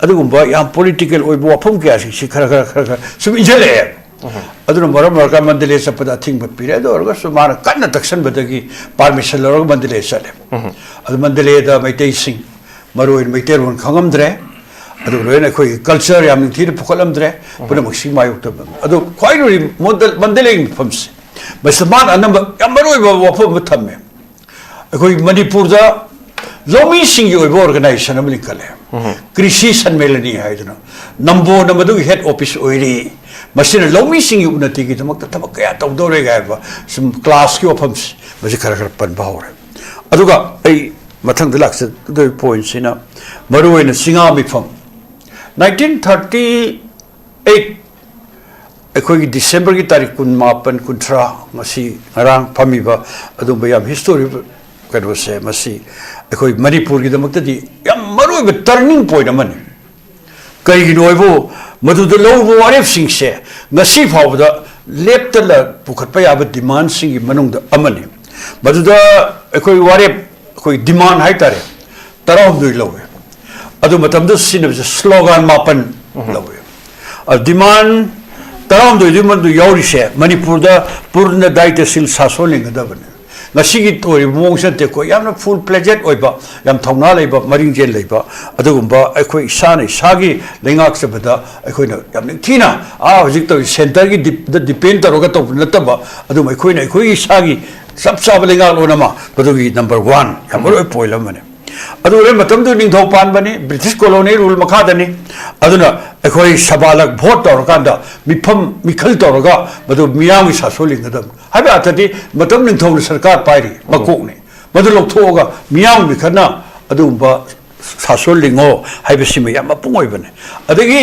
[SPEAKER 4] अदुगुंबा याम पॉलिटिकल ओइबो वफम क्या सि खरा सुम इजले अदुन मरम मरका मंदले चपदा थिंग पीरे दोरगा सुमान कन्न तक्सन बदगी परमिशन लरग मंदले चले अदु मंदले दा मैतै सिंग मरोय मैतै रोन खंगमद्रे अदु लोयना कोई कल्चर याम थिर पुखलमद्रे पुनमक सिंग मायुक्तब अदु ख्वाइरोरी मंदले फमसे मसमान अनब अमरोइबा वफम थमे अखोई मणिपुर दा लोमी सिंग ओइबो ऑर्गेनाइजेशन अमलि कले कृषि सम्मेलनी हाइदना नंबो नमदु हेड ऑफिस ओइरी मसिन लोमी सिंग उन्नति की तमक तमक कया तौदोरे गायबा सम क्लास की वफम मसि खरा पन बावरे अदुगा ऐ मथंग दलाक्स द पॉइंट सिना मरुइना सिंगा मिफम 1938 अखोई दिसंबर की तारीख कुन मापन कुंथ्रा मसी ngरang फमीबा अदुम याम हिस्टोरी कदो से मसी अखोई मणिपुर की दमक्तदी याम मरोइब टर्निंग पॉइंट अमने कईगिनोइबो मदुद लोबो वारेफ सिंह से ngasi फावदा लेप्तल पुखतपा याब डिमांड सिंह मनुंग अमने मदुदा अखोई वारेफ अखोई डिमांड हाइतारे तरावदुइ लवे अदु मतमदु सिन स्लोगन मापन लवे डिमांड तराम दो जुमन दो यावरी से मणिपुर दा पूर्ण दायित्वशील सासोलिंगदबने ngasi tori mongsa te ko yamna full pledged oiba yam thongna leiba maringjen leiba adugumba akhoi isana isagi lengak sabada akhoi na yamni thina hojik to center gi depend taroga to nataba adum akhoi na akhoi isagi sab sab lengak lonama badugi number 1 yamro poila mane adure matam du ningthau pan bani british colony rule makha dani aduna akhoi sabalak vote torkanda mifam mikhal toroga badu miyam gi sasolingadam habi atati matam ningthau sarkar pairi makokne badu lokthoga miyam mikhana adumba sasolingo haibisima yam pungoi bane adagi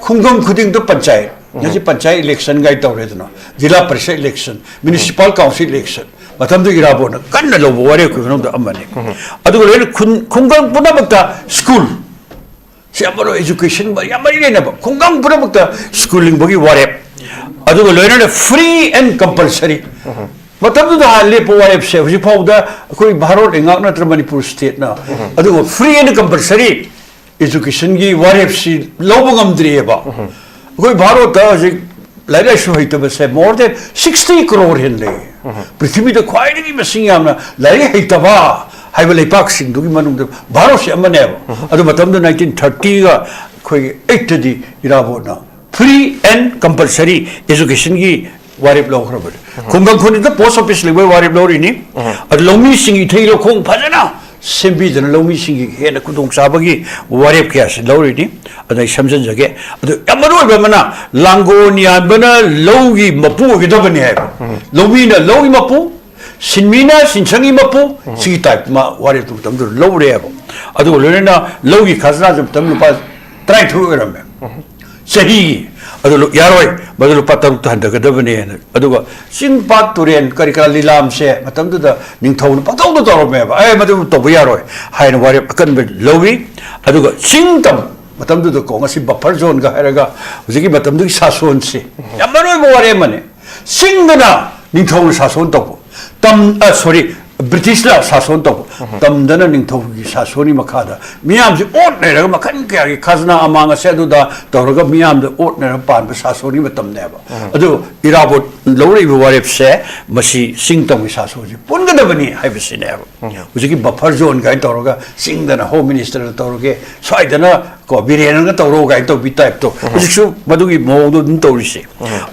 [SPEAKER 4] khungam khuding do panchayat nasi panchayat election gai tawredna jila parishad election municipal council election matamdu irabona kanna lobo ware ku no da amane adu le khungam punamata school si amaro education ba yamari ne ba khungam punamata schooling bogi ware adu le ne free and compulsory matamdu da le po ware se ji pauda koi bharot engak na manipur state na adu free and compulsory education gi ware si lobo ngamdri ba koi bharot da ji laila shu haita ba se more than 60 crore hin le पृथ्वी द ख्वाइदगी मसिंग यामना लाइक हैतबा हाइब लेपाक सिंग दुगी मनुंग भारत से अमने अदु मतम 1930 गा खोइ 8 दी इराबोना फ्री एंड कंपलसरी एजुकेशन की वारिब लौखर बड खुंगम खुनि द पोस्ट ऑफिस लेबे वारिब लौरिनी अदु लोमी सिंग इथै लो खोंग फजना ꯁꯦꯝꯕꯤꯗꯅ ꯂꯧꯃꯤꯁꯤꯡꯒꯤ ꯍꯦꯟꯅ ꯈꯨꯗꯣꯡꯆꯥꯕꯒꯤ ꯋꯥꯔꯦꯞ ꯀꯌꯥꯁꯤ ꯂꯧꯔꯤꯅꯤ ꯑꯗꯩ ꯁꯝꯖꯤꯟꯖꯒꯦ ꯑꯗꯨ ꯌꯥꯝ ꯃꯔꯨꯑꯣꯏꯕ ꯑꯃꯅ ꯂꯥꯡꯒꯣꯜ ꯌꯥꯟꯕꯅ ꯂꯧꯒꯤ ꯃꯄꯨ ꯑꯣꯏꯒꯗꯕꯅꯤ ꯍꯥꯏꯕ ꯂꯧꯃꯤꯅ ꯂꯧꯒꯤ ꯃꯄꯨ ꯁꯤꯟꯃꯤꯅ ꯁꯤꯟꯁꯪꯒꯤ ꯃꯄꯨ ꯁꯤꯒꯤ ꯇꯥꯏꯞ ꯃꯥ ꯋꯥꯔꯦꯞꯇꯨ ꯃꯇꯝꯗꯨꯗ ꯂꯧꯔꯦꯕ ꯑꯗꯨꯒ ꯂꯣꯏꯅꯅ ꯂꯧꯒꯤ ꯈꯖꯅꯥꯁꯨ ꯃꯇꯝ ꯂꯨꯄꯥ 23 ꯑꯣꯏꯔꯝꯃꯦ ꯆꯍꯤꯒꯤ ꯑꯗꯨ ꯌꯥꯔꯣꯏ ꯃꯗꯨ ꯂꯨꯄꯥ 6 ꯍꯟꯊꯒꯗꯕꯅꯦꯅ ꯑꯗꯨꯒ ꯆꯤꯡ ꯄꯥꯠ ꯇꯨꯔꯦꯟ ꯀꯔꯤ ꯀꯔꯥ ꯂꯤꯂꯥꯝꯁꯦ ꯃꯇꯝꯗꯨꯗ ꯅꯤꯡꯊꯧꯅ ꯄꯪꯇꯧꯗ ꯇꯧꯔꯝꯃꯦꯕ ꯃꯗꯨ ꯇꯧꯕ ꯌꯥꯔꯣꯏ ꯍꯥꯏꯅ ꯋꯥꯔꯦꯞ ꯑꯀꯟꯕ ꯂꯧꯋꯤ ꯑꯗꯨꯒ ꯆꯤꯡꯇꯝ ꯃꯇꯝꯗꯨꯗ ꯀꯣ ꯉꯁꯤ ꯕꯐꯔ ꯖꯣꯟꯒ ꯍꯥꯏꯔꯒ ꯍꯧꯖꯤꯛꯀꯤ ꯃꯇꯝꯗꯨꯒꯤ ꯁꯥꯁꯣꯟꯁꯤ ꯌꯥꯝ ꯃꯔꯨꯑꯣꯏꯕ ꯋꯥꯔꯦꯞ ꯑꯃꯅꯤ ꯆꯤꯡꯗꯅ ꯅꯤꯡꯊꯧꯅ ꯁꯥꯁꯣꯟ ꯇꯧꯕ ꯁꯣꯔꯤ ꯕ꯭ꯔꯤꯇꯤꯁꯅ ꯁꯥꯁꯣꯟ ꯇꯧꯕ ꯇꯝꯗꯅ ꯅꯤꯡꯊꯧꯒꯤ ꯁꯥꯁꯣꯟꯒꯤ ꯃꯈꯥꯗ ꯃꯤꯌꯥꯝꯁꯤ ꯑꯣꯠꯅꯔꯒ ꯃꯈꯜ ꯀꯌꯥꯒꯤ ꯈꯖꯅꯥ ꯑꯃꯥꯡ ꯑꯁꯦ ꯑꯗꯨꯗ ꯇꯧꯔꯒ ꯃꯤꯌꯥꯝꯗ ꯑꯣꯠꯅꯔꯒ ꯄꯥꯟꯕ ꯁꯥꯁꯣꯟꯒꯤ ꯃꯇꯝꯅꯦꯕ ꯑꯗꯨ ꯏꯔꯥꯕꯣꯠ ꯂꯧꯔꯛꯏꯕ ꯋꯥꯔꯦꯞꯁꯦ ꯃꯁꯤ ꯆꯤꯡꯇꯝꯒꯤ ꯁꯥꯁꯣꯟꯁꯤ ꯄꯨꯟꯒꯗꯕꯅꯤ ꯍꯥꯏꯕꯁꯤꯅꯦꯕ ꯍꯧꯖꯤꯛꯀꯤ ꯕꯐꯔ ꯖꯣꯟ ꯀꯥꯏꯅ ꯇꯧꯔꯒ ꯆꯤꯡꯗꯅ ꯍꯣꯝ ꯃꯤꯅꯤꯁꯇꯔꯅ ꯇꯧꯔꯒꯦ ꯁ꯭ꯋꯥꯏꯗꯅ ꯀꯣ ꯕꯤꯔꯦꯟꯅꯒ ꯇꯧꯔꯣ ꯀꯥꯏꯅ ꯇꯧꯕꯤ ꯇꯥꯏꯞꯇꯣ ꯍꯧꯖꯤꯛꯁꯨ ꯃꯗꯨꯒꯤ ꯃꯑꯣꯡꯗꯣ ꯑꯗꯨꯝ ꯇꯧꯔꯤꯁꯦ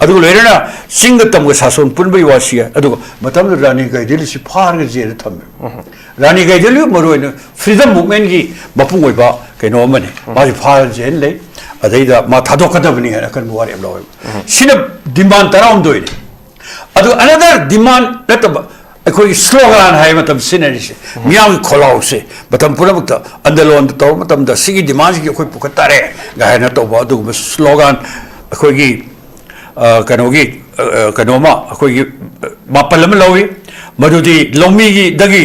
[SPEAKER 4] ꯑꯗꯨꯒ ꯂꯣꯏꯅꯅ ꯆꯤꯡꯒ ꯇꯝꯒ ꯁꯥꯁꯣꯟ ꯄꯨꯟꯕꯒꯤ ꯋꯥꯁꯤ ꯑꯗꯨꯒ ꯃꯇꯝꯗꯨꯗ ꯔꯥꯅꯤ ꯒꯥꯏꯗꯦꯟꯂꯤꯁꯤ ꯐꯥꯔꯒ ꯖꯦꯜꯗ ꯊꯝꯃꯦ ꯔꯥꯅꯤ ꯒꯥꯏꯗꯦꯟꯂꯤ ꯃꯔꯨꯑꯣꯏꯅ ꯐ꯭रीडम ꯃꯨꯚꯃꯦꯟꯠꯒꯤ ꯃꯄꯨꯡ ꯑꯣꯏꯕ ꯀꯩꯅꯣ ꯑꯃꯅꯤ ꯃꯥꯁꯤ ꯐꯥꯔꯒ ꯖꯦꯜ ꯂꯩ ꯑꯗꯩꯗ ꯃꯥ ꯊꯥꯗꯣꯛꯀꯗꯕꯅꯤ ꯍꯥꯏꯅ ꯑꯀꯟꯕ ꯋꯥꯔꯦꯞ ꯂꯧꯋꯦꯕ ꯁꯤꯅ ꯗꯤꯃꯥꯟ 19ꯅꯤ ꯑꯗꯨ ꯑꯅꯗꯔ ꯗꯤꯃꯥꯟ ꯅꯠꯇꯕ ꯑꯩꯈꯣꯏꯒꯤ ꯁ꯭ꯂꯣꯒꯥꯟ ꯍꯥꯏꯕ ꯃꯇꯝ ꯁꯤꯖꯤꯟꯅꯔꯤꯁꯦ ꯃꯤꯌꯥꯝꯒꯤ ꯈꯣꯜꯂꯥꯎꯁꯦ ꯃꯇꯝ ꯄꯨꯝꯅꯃꯛꯇ ꯑꯟꯗꯂꯣꯟꯗ ꯇꯧꯕ ꯃꯇꯝꯗ ꯁꯤꯒꯤ ꯗꯤꯃꯥꯟꯁꯤꯡꯁꯦ ꯑꯩꯈꯣꯏ ꯄꯨꯈꯠ ꯇꯥꯔꯦ ꯒꯥꯏꯅ ꯇꯧꯕ ꯑꯗꯨꯒꯨꯝꯕ ꯁ꯭ꯂꯣꯒꯥꯟ ꯑꯩꯈꯣꯏꯒꯤ ꯀꯩꯅꯣꯒꯤ ꯀꯩꯅꯣꯃ ꯑꯩꯈꯣꯏꯒꯤ ꯃꯥꯄꯜ ꯑꯃ ꯂꯧꯏ ꯃꯗꯨꯗꯤ ꯂꯧꯃꯤꯒꯤꯗꯒꯤ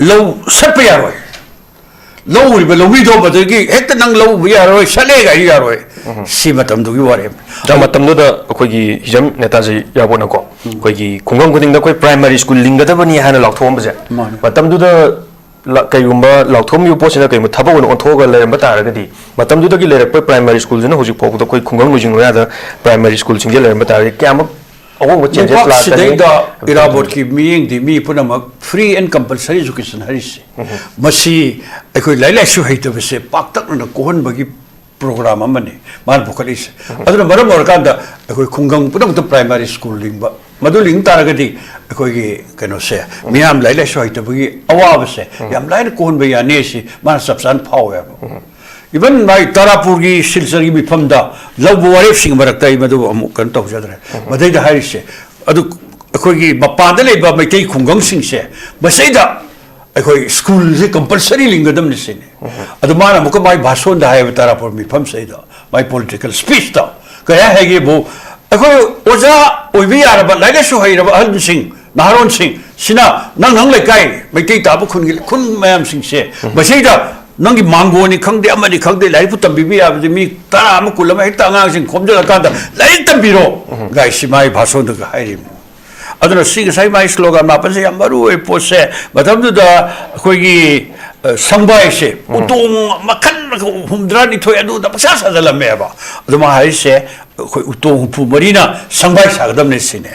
[SPEAKER 4] ꯂꯧ ꯁꯠꯄ ꯌꯥꯔꯣꯏ ꯂꯧꯔꯤꯕ ꯂꯧꯃꯤꯗꯣ ꯃꯗꯨꯗꯒꯤ ꯍꯦꯛꯇ ꯅꯪ ꯂꯧꯕ ꯌꯥꯔꯣꯏ ꯁꯠꯂꯦ ꯒꯥꯏ ꯌꯥꯔꯣꯏ ꯁꯤ ꯃꯇꯝꯗꯨꯒꯤ ꯋꯥꯔꯦꯞ
[SPEAKER 1] ꯃꯇꯝꯗꯨꯗ ꯑꯩꯈꯣꯏꯒꯤ ꯍꯤꯖꯝ ꯅꯦꯇꯥꯖꯤ ꯌꯥꯕꯣꯠꯅꯀꯣ ꯑꯩꯈꯣꯏꯒꯤ ꯈꯨꯡꯒꯪ ꯈꯨꯗꯤꯡꯗ ꯑꯩꯈꯣꯏ ꯄ꯭ꯔꯥꯏꯃꯥꯔꯤ ꯁ꯭ꯀꯨꯜ ꯂꯤꯡꯒꯗꯕꯅꯤ ꯍꯥꯏꯅ ꯂꯥꯎꯊꯣꯛꯑꯝꯕꯁꯦ ꯃꯇꯝꯗꯨꯗ ꯀꯩꯒꯨꯝꯕ ꯂꯥꯎꯊꯣꯛꯑꯝꯃꯤꯕ ꯄꯣꯠꯁꯤꯅ ꯀꯩꯒꯨꯝꯕ ꯊꯕꯛ ꯑꯣꯏꯅ ꯑꯣꯟꯊꯣꯛꯑꯒ ꯂꯩꯔꯝꯕ ꯇꯥꯔꯒꯗꯤ ꯃꯇꯝꯗꯨꯗꯒꯤ ꯂꯩꯔꯛꯄ ꯄ꯭ꯔꯥꯏꯃꯥꯔꯤ ꯁ꯭ꯀꯨꯜꯁꯤꯅ ꯍꯧꯖꯤꯛ ꯐꯥꯎꯕꯗ ꯑꯩꯈꯣꯏ ꯈꯨꯡꯒꯪ ꯂꯣꯏꯖꯤꯡ ꯂꯣꯏꯌꯥꯗ ꯄ꯭ꯔꯥꯏꯃꯥꯔꯤ ꯁ꯭ꯀꯨꯜꯁꯤꯡꯁꯦ ꯂꯩꯔꯝꯕ ꯇꯥꯔꯒꯗꯤ ꯀꯌꯥꯃꯨꯛ ꯑꯍꯣꯡꯕ ꯆꯦꯟꯖꯦꯁ ꯂꯥꯛꯀꯅꯤ
[SPEAKER 4] ꯁꯤꯗꯩꯗ ꯏꯔꯥꯕꯣꯠꯀꯤ ꯃꯤꯠꯌꯦꯡꯗꯤ ꯃꯤ ꯄꯨꯝꯅꯃꯛ ꯐ꯭री ꯑꯦꯟ ꯀꯝꯄꯜꯁꯔꯤ एजुकेशन ꯍꯥꯏꯔꯤꯁꯦ ꯃꯁꯤ ꯑꯩꯈꯣꯏ ꯂꯥꯏꯔꯤꯛ ꯂꯥꯏꯁꯨ ꯍꯩꯇꯕꯁꯦ ꯄꯥꯛꯇꯛꯅꯅ ꯀꯣꯍꯟꯕꯒꯤ ꯄ꯭ꯔꯣꯒ꯭ꯔꯥꯝ ꯑꯃꯅꯤ ꯃꯥꯅ ꯄꯨꯈꯠꯂꯤꯁꯦ ꯑꯗꯨꯅ ꯃꯔꯝ ꯑꯣꯏꯔꯀꯥꯟꯗ ꯑꯩꯈꯣꯏ ꯈꯨꯡꯒꯪ ꯄꯨꯝꯅꯃꯛꯇ ꯄ꯭ꯔꯥꯏꯃꯥꯔꯤ ꯁ꯭ꯀꯨꯜ ꯂꯤꯡꯕ ꯃꯗꯨ ꯂꯤꯡ ꯇꯥꯔꯒꯗꯤ ꯑꯩꯈꯣꯏꯒꯤ ꯀꯩꯅꯣꯁꯦ ꯃꯤꯌꯥꯝ ꯂꯥꯏꯔꯤꯛ ꯂꯥꯏꯁꯨ ꯍꯩꯇꯕꯒꯤ ꯑꯋꯥꯕꯁꯦ ꯌꯥꯝ ꯂꯥꯏꯅ ꯀꯣꯍꯟꯕ ꯌꯥꯅꯤ ꯁꯤ ꯃꯥꯅ ꯆꯞ ꯆꯥꯅ ꯐꯥꯎꯋꯦꯕ इवन माई तारापुर की सिलचर की मिफम लौब वारेप सिंह मरक्ता कन तौजद्रे मदद है अखोगी मपान मैतई खुंगंग सिंह मसैदा अखोई स्कूल से कंपलसरी लिंगदम सिने माना मुक माई भाषण है तारापुर मिफम सैद माई पॉलिटिकल स्पीच क्या है वो अखोई ओजा ओइबी यारब लाइलेसु हैरब अहल सिंह नारोन सिंह सिना नंग लेकाई मैतई ताबु खुन मयाम सिंह से मसैदा नंगी मांगोनी खंगदे अमनी खंगदे लाइफ तंबीबी याबदे मी तरा अम कुलम हेक्ता अंगांसिंग खोमजलकांदा लाइफ तंबीरो गाइस माई भाषण the हाइरिम अदुना Singh Sai my slogan मापन से यमरु ए पोसे मतमदुदा अखोगी संबाई से उतोंग मखन हुमद्रा निथोय अदुदा पसा सजलमेबा अदुमा हाइसे अखोई उतोंग हुपु मरीना संबाई सागदमने सिने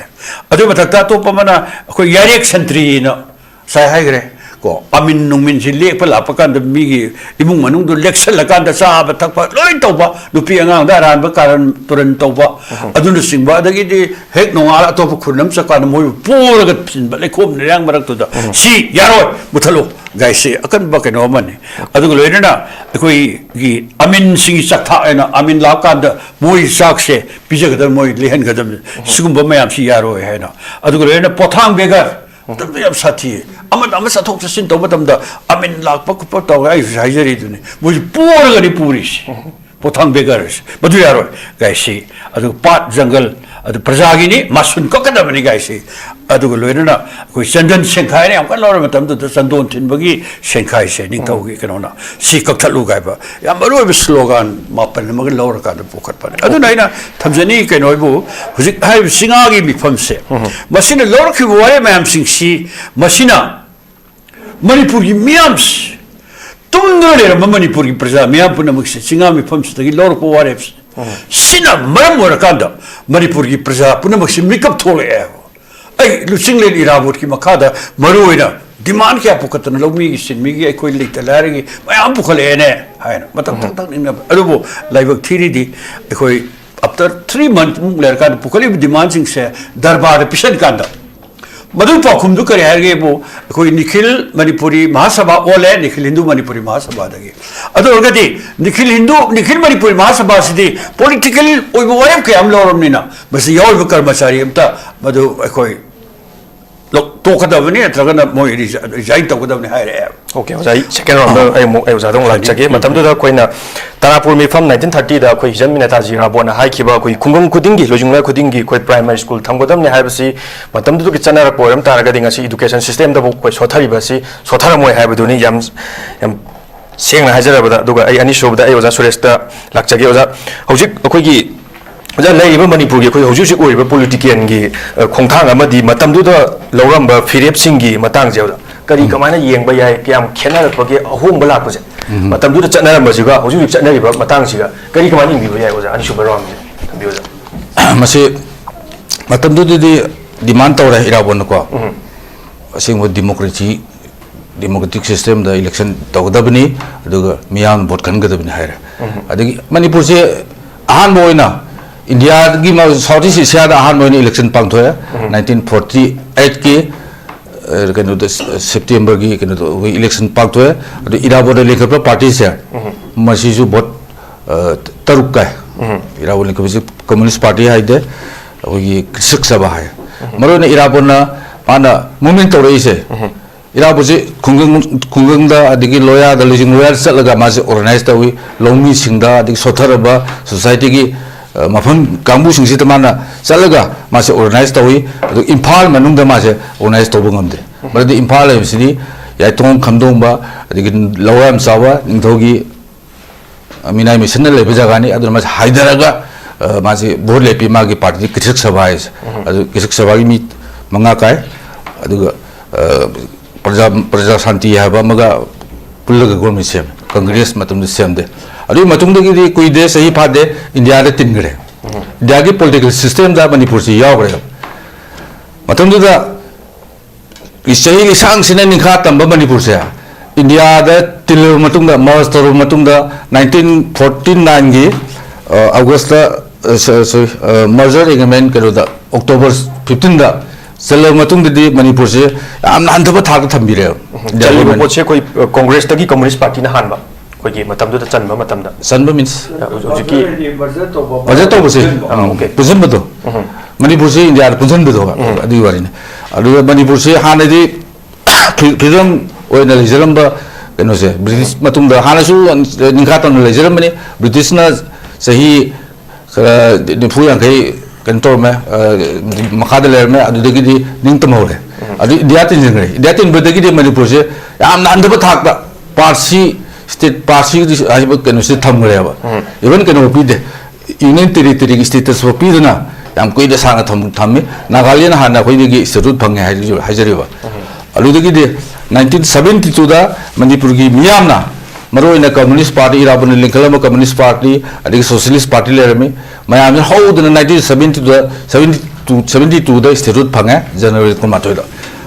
[SPEAKER 4] अदु मथक्ता तोपमना अखोई यारेक संतरी न साइ हाइग्रे को अमिन नुमिन से लेप लापकान मीगी इमुंग मनुंग लेक्सलकान चाब थप लोई तौब नुपी अंगांग अरानब कारण तुरन तौब अदुन सिंब अदगिदि हेक नोंगाल अतोप खुनम चकान मोय पोरग सिंब लेखोम निरंग मरक्तुदा सी यारोय मुथलो गाइसे अकन ब केनो मने अदुग लोइना अखोई गी अमिन सिंगी चथा एना अमिन लाकान मोय साक्से पिजगदर मोय लेहन गदम सिगुंब मयाम सी यारोय हैना अदुग लोइना पोथांग बेगर तब याम साथी अमन साथोक चसिन तब तमदा अमिन लाकप कुप तव आई हाइजरी दुने मुझ पोरगनि पुरिस पोथांग बेगर्स मधु यारो गाइसी अदु पाट जंगल अदु प्रजागिनी मासुन ककदबनि गाइसी अदु लोइना कोइ चंदन सेंखाइने हम कलौर मतम त चंदोन थिनबगी सेंखाइ से निंथौगी कनोना सी कक्थलु गाइबा याम मरुब स्लोगन मापन मग लौर का पोखत पने अदु नाइना थमजनी कनोइबु हुजिक हाइ सिंगागी मिफम से मसिना लौर खि वारे मैम सिंह सी मसिना मणिपुर की मियाम तुमने मणिपुर की प्रजा मियाम पुनमुक से सिंगा मिफम से लौर को वारे सिना मरम वरकांदा मणिपुर की प्रजा पुनमुक से मिकअप थोड़े ऐ लुचिंगले इराबोट की मखादा मरुइना डिमांड क्या पुकतन लौमी की सिनमीगी अखोई लेत लारगी मयाम पुखलेने हायना मतम तक तक निंग अदुबो लाइबक थीरी दी अखोई आफ्टर 3 मंथ मुक लेरकान पुखली डिमांड सिंह से दरबार पिशन कांदा मधु पाखुम दु करे हरगे बो कोई निखिल मणिपुरी महासभा ओले निखिल हिंदू मणिपुरी महासभा दगे अदो गति निखिल मणिपुरी महासभा सिदी पॉलिटिकल ओइबो वयम के हम लोरमनिना बस योल कर्मचारी अमता मधु कोई लोग तोकदबनी नत्रगना मोय रिजाइन तोकदबनी हायरे
[SPEAKER 1] ओके ओजा सेकेंड राउंड आई ओजा दong लाचगे मतमदुदा कोइना तारापुर मिफम 1930 दा कोइ जन नेताजी राबोना हाइखिबा कोइ खुंगम खुदिंगी लोजुंगा खुदिंगी कोइ प्राइमरी स्कूल थंगोदमने हाइबसी मतमदुदु कि चनारा पोरम तारगदि ngasi education system da कोइ सोथारिबसी सोथारमोय हाइबदुनि याम सेंगना हाजरबदा दुगा आई अनि सोबदा आई ओजा सुरेशता लाचगे ओजा हौजिक अखोइगी ओजा लेरिबा मणिपुर गी कोइ हौजुजिक ओरिबा पॉलिटिशियन गी खोंथांग अमदि मतमदुदा लौरंबा फिरेपसिंगी मतंग जेवदा करी कमायना येंबा याय क्याम खेनारपगे अहोंबा लापजे मतमदुदा चनारमजिगा हौजुजिक चनारिबा मतंगसिगा करी कमायना इंबिबा याय ओजा अनि सुबा राम थंबियोजा
[SPEAKER 3] मसे मतमदुदि डिमांड तौरा इराबोन को using democratic system da election tawdabni aduga miyam vote kanggadabni haira adigi manipur se ahan boina india gi ma southeast asia da ahan boina election pangthoya 1948 ke kanu da september gi kanu election pangthoya adu irabo da lekha party se masi ju vote taruk ka irabo lekha communist party haide oi sik saba hai marona irabo na ana movement tawrei se इराबुजे खुंगंग दा अदिगी लोया दा लिजिंग लोया चलगा मासे organise Tawi loamy सिंगदा अदिगी सोथरबा society की मफन कांबु सिंगसि तमाना चलगा मासे organise Tawi अदु इंफाल मनुंग दा मासे organise तबु ngamde बरदि Imphal एबसिदी याइतोंग खमदोंबा अदिगी लोयाम सावा निंथोगी मिनाय mission लेबे जगानी अदु मासे हाइदरगा मासे बोर लेपि मागी पार्टी किसक सभा है अदु किसक सभा की मी मंगा काय अदुगा प्रजा शांति है मगा पुलग गवर्नमेंट सेम कांग्रेस मतम सेम दे अदु मतुंग दे कोई दे सही फादे इंडिया दे तिनगरे इंडिया की पॉलिटिकल सिस्टम दा मणिपुर से यावरे मतम दा सही लिसांग सिने निखा तंब मणिपुर से इंडिया दा तिल मतुंग दा मस्टर मतुंग दा 1949 की अगस्त मर्जर एग्रीमेंट करो दा अक्टूबर 15 दा चल मणिपुर से अंधब थाक थम्बीरे
[SPEAKER 1] चलिबो पोचे कोई कांग्रेस तगी कम्युनिस्ट पार्टी ना हानबा कोई मतमदु चनबा मतमदा
[SPEAKER 3] चनबा मींस
[SPEAKER 1] होजिकी
[SPEAKER 3] बजट तो बसे ओके पुजनबदो मणिपुर से इंडिया पुजनबदो अदि वारिने अदु मणिपुर से हानदि फ्रीडम ओइना लेजरमबा कनो से ब्रिटिश मतुंदा हानसु निखातन लेजरमने ब्रिटिश ना सही निफु यांखै कंट्रोल में मखाद लेयर में अदुदगी निंगतम होरे अदु इंडिया तीन बदगी मणिपुर से याम नांदब थाक पार्सी स्टेट पार्सी आइब कनो से थमगरेबा इवन कनो पीदे यूनियन टेरिटरी की स्टेटस वो पीदना याम कोई दे साना थम्मे नागालैंड हाना कोई स्टेटस फंगे हाइजरिबा अदुदगी 1972 दा मणिपुर की मियामना मरोइना कम्युनिस्ट पार्टी इराबन लिंकलम कम्युनिस्ट पार्टी अदगी सोशलिस्ट पार्टी लेरमे मयाम हौदन 1972 दा स्टेटस फंगे जनवरी 19 दा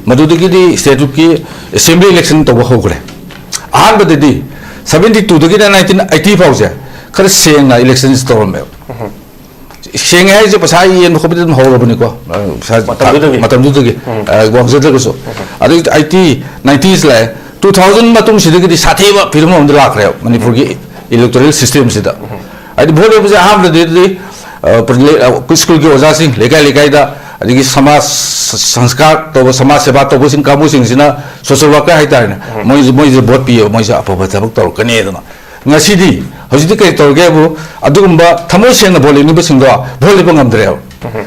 [SPEAKER 3] मदुदगी स्टेटस की असेंबली इलेक्शन तब होग्रे अहमददी 72 दगी 1980 फाउजे खर सेंगा इलेक्शन स्टोरमे सेंगे है जे पसा येन खोबदम होरबनी को मतमदुदगी वंजदगसो अदगी 90s लाए 2000 मतुंग सिदगी साथेबा फिल्म हम लाखरे मणिपुर की इलेक्टोरल सिस्टम सिदा आई भोट बजे हम दे स्कूल की ओजा सिंह लेकाय लेकाय दा अदगी समाज संस्कार तो समाज सेवा तो सिंह काबू सिंह सिना सोशल वर्कर हाइ तारने मोय भोट पियो मोय अफबा थबक तौर कने दना ngasi hojidi kai torge bu adugumba thamo sena bole ni basindo bole bangam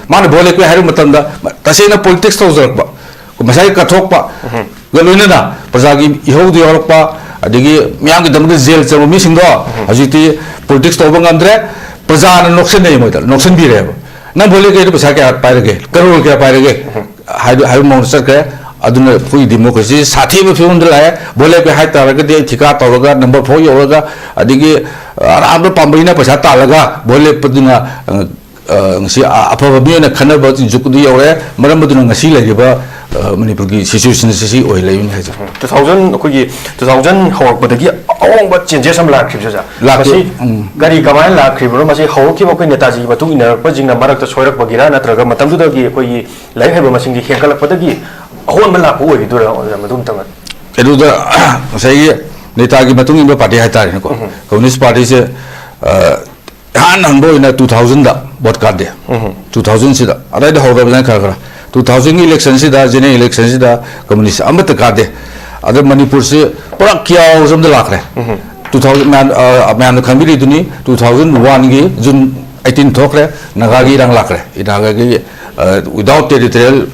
[SPEAKER 3] mana bole ko haru matanda tasena politics to zorba ko masai ka thokpa galuna na prajagi ihodi yorpa adigi miyang gi damge jail chamo mi sindo hojiti politics to bangam prajana noksen nei moidal noksen bi re na bole ke pasa ke pairege karol ke pairege haru mon sarka aduna pui democracy sathi ba fiun dala bole ke hai taraga de thika tawraga number 4 yoraga adigi arab pambina pasa talaga bole paduna ngsi apaba biona khanaba jukudi yore maram baduna ngasi laiba manipur gi situation si oi lain ha
[SPEAKER 1] 2000 ko gi 2000 hawak badagi awang ba changes am la khib ja masi gari kamai la khib ro masi haw ki ba ko netaji ba tu ina pa jingna marak ta soirak bagira natraga matam du da gi ko yi lai ha ba masing gi hekalak badagi ꯑꯍꯣꯟꯕ ꯂꯥꯛꯄ ꯑꯣꯏꯒꯗꯣꯏꯔꯥ ꯃꯗꯨꯝ ꯇꯪ
[SPEAKER 3] ꯑꯗꯨꯗ ꯉꯁꯥꯏꯒꯤ ꯅꯦꯇꯥꯒꯤ ꯃꯇꯨꯡ ꯏꯟꯕ party ꯍꯥꯏꯇꯥꯔꯦꯅꯦꯀꯣ communist ꯄꯥꯔꯇꯤꯁꯦ ꯏꯍꯥꯟ ꯍꯥꯟꯕ ꯑꯣꯏꯅ 2000ꯗ ꯚꯣꯠ ꯀꯥꯗꯦ 2000ꯁꯤꯗ ꯑꯗꯥꯏꯗ ꯍꯧꯔꯕꯅꯤꯅ ꯈꯔ 2000ꯒꯤ ꯏꯂꯦꯛꯁꯟꯁꯤꯗ ꯖꯦꯅꯔꯦꯜ ꯏꯂꯦꯛꯁꯟꯁꯤꯗ ꯀꯝꯃꯨꯅꯤꯁ ꯑꯃꯠꯇ ꯀꯥꯗꯦ ꯑꯗ ꯃꯅꯤꯄꯨꯔꯁꯤ ꯄꯨꯔꯥ ꯀꯤꯌꯥꯎꯁꯝꯗ ꯂꯥꯛꯈ꯭ꯔꯦ 2000 ꯃꯌꯥꯝꯅ ꯈꯪꯕꯤꯔꯤꯗꯨꯅꯤ 2001ꯒꯤ ꯖꯨꯟ 18 ꯊꯣꯛꯈ꯭ꯔꯦ ꯅꯥꯒꯥꯒꯤ ꯏꯔꯥꯡ ꯂꯥꯛꯈ꯭ꯔꯦ ꯅꯥꯒꯥꯒꯤ without territorial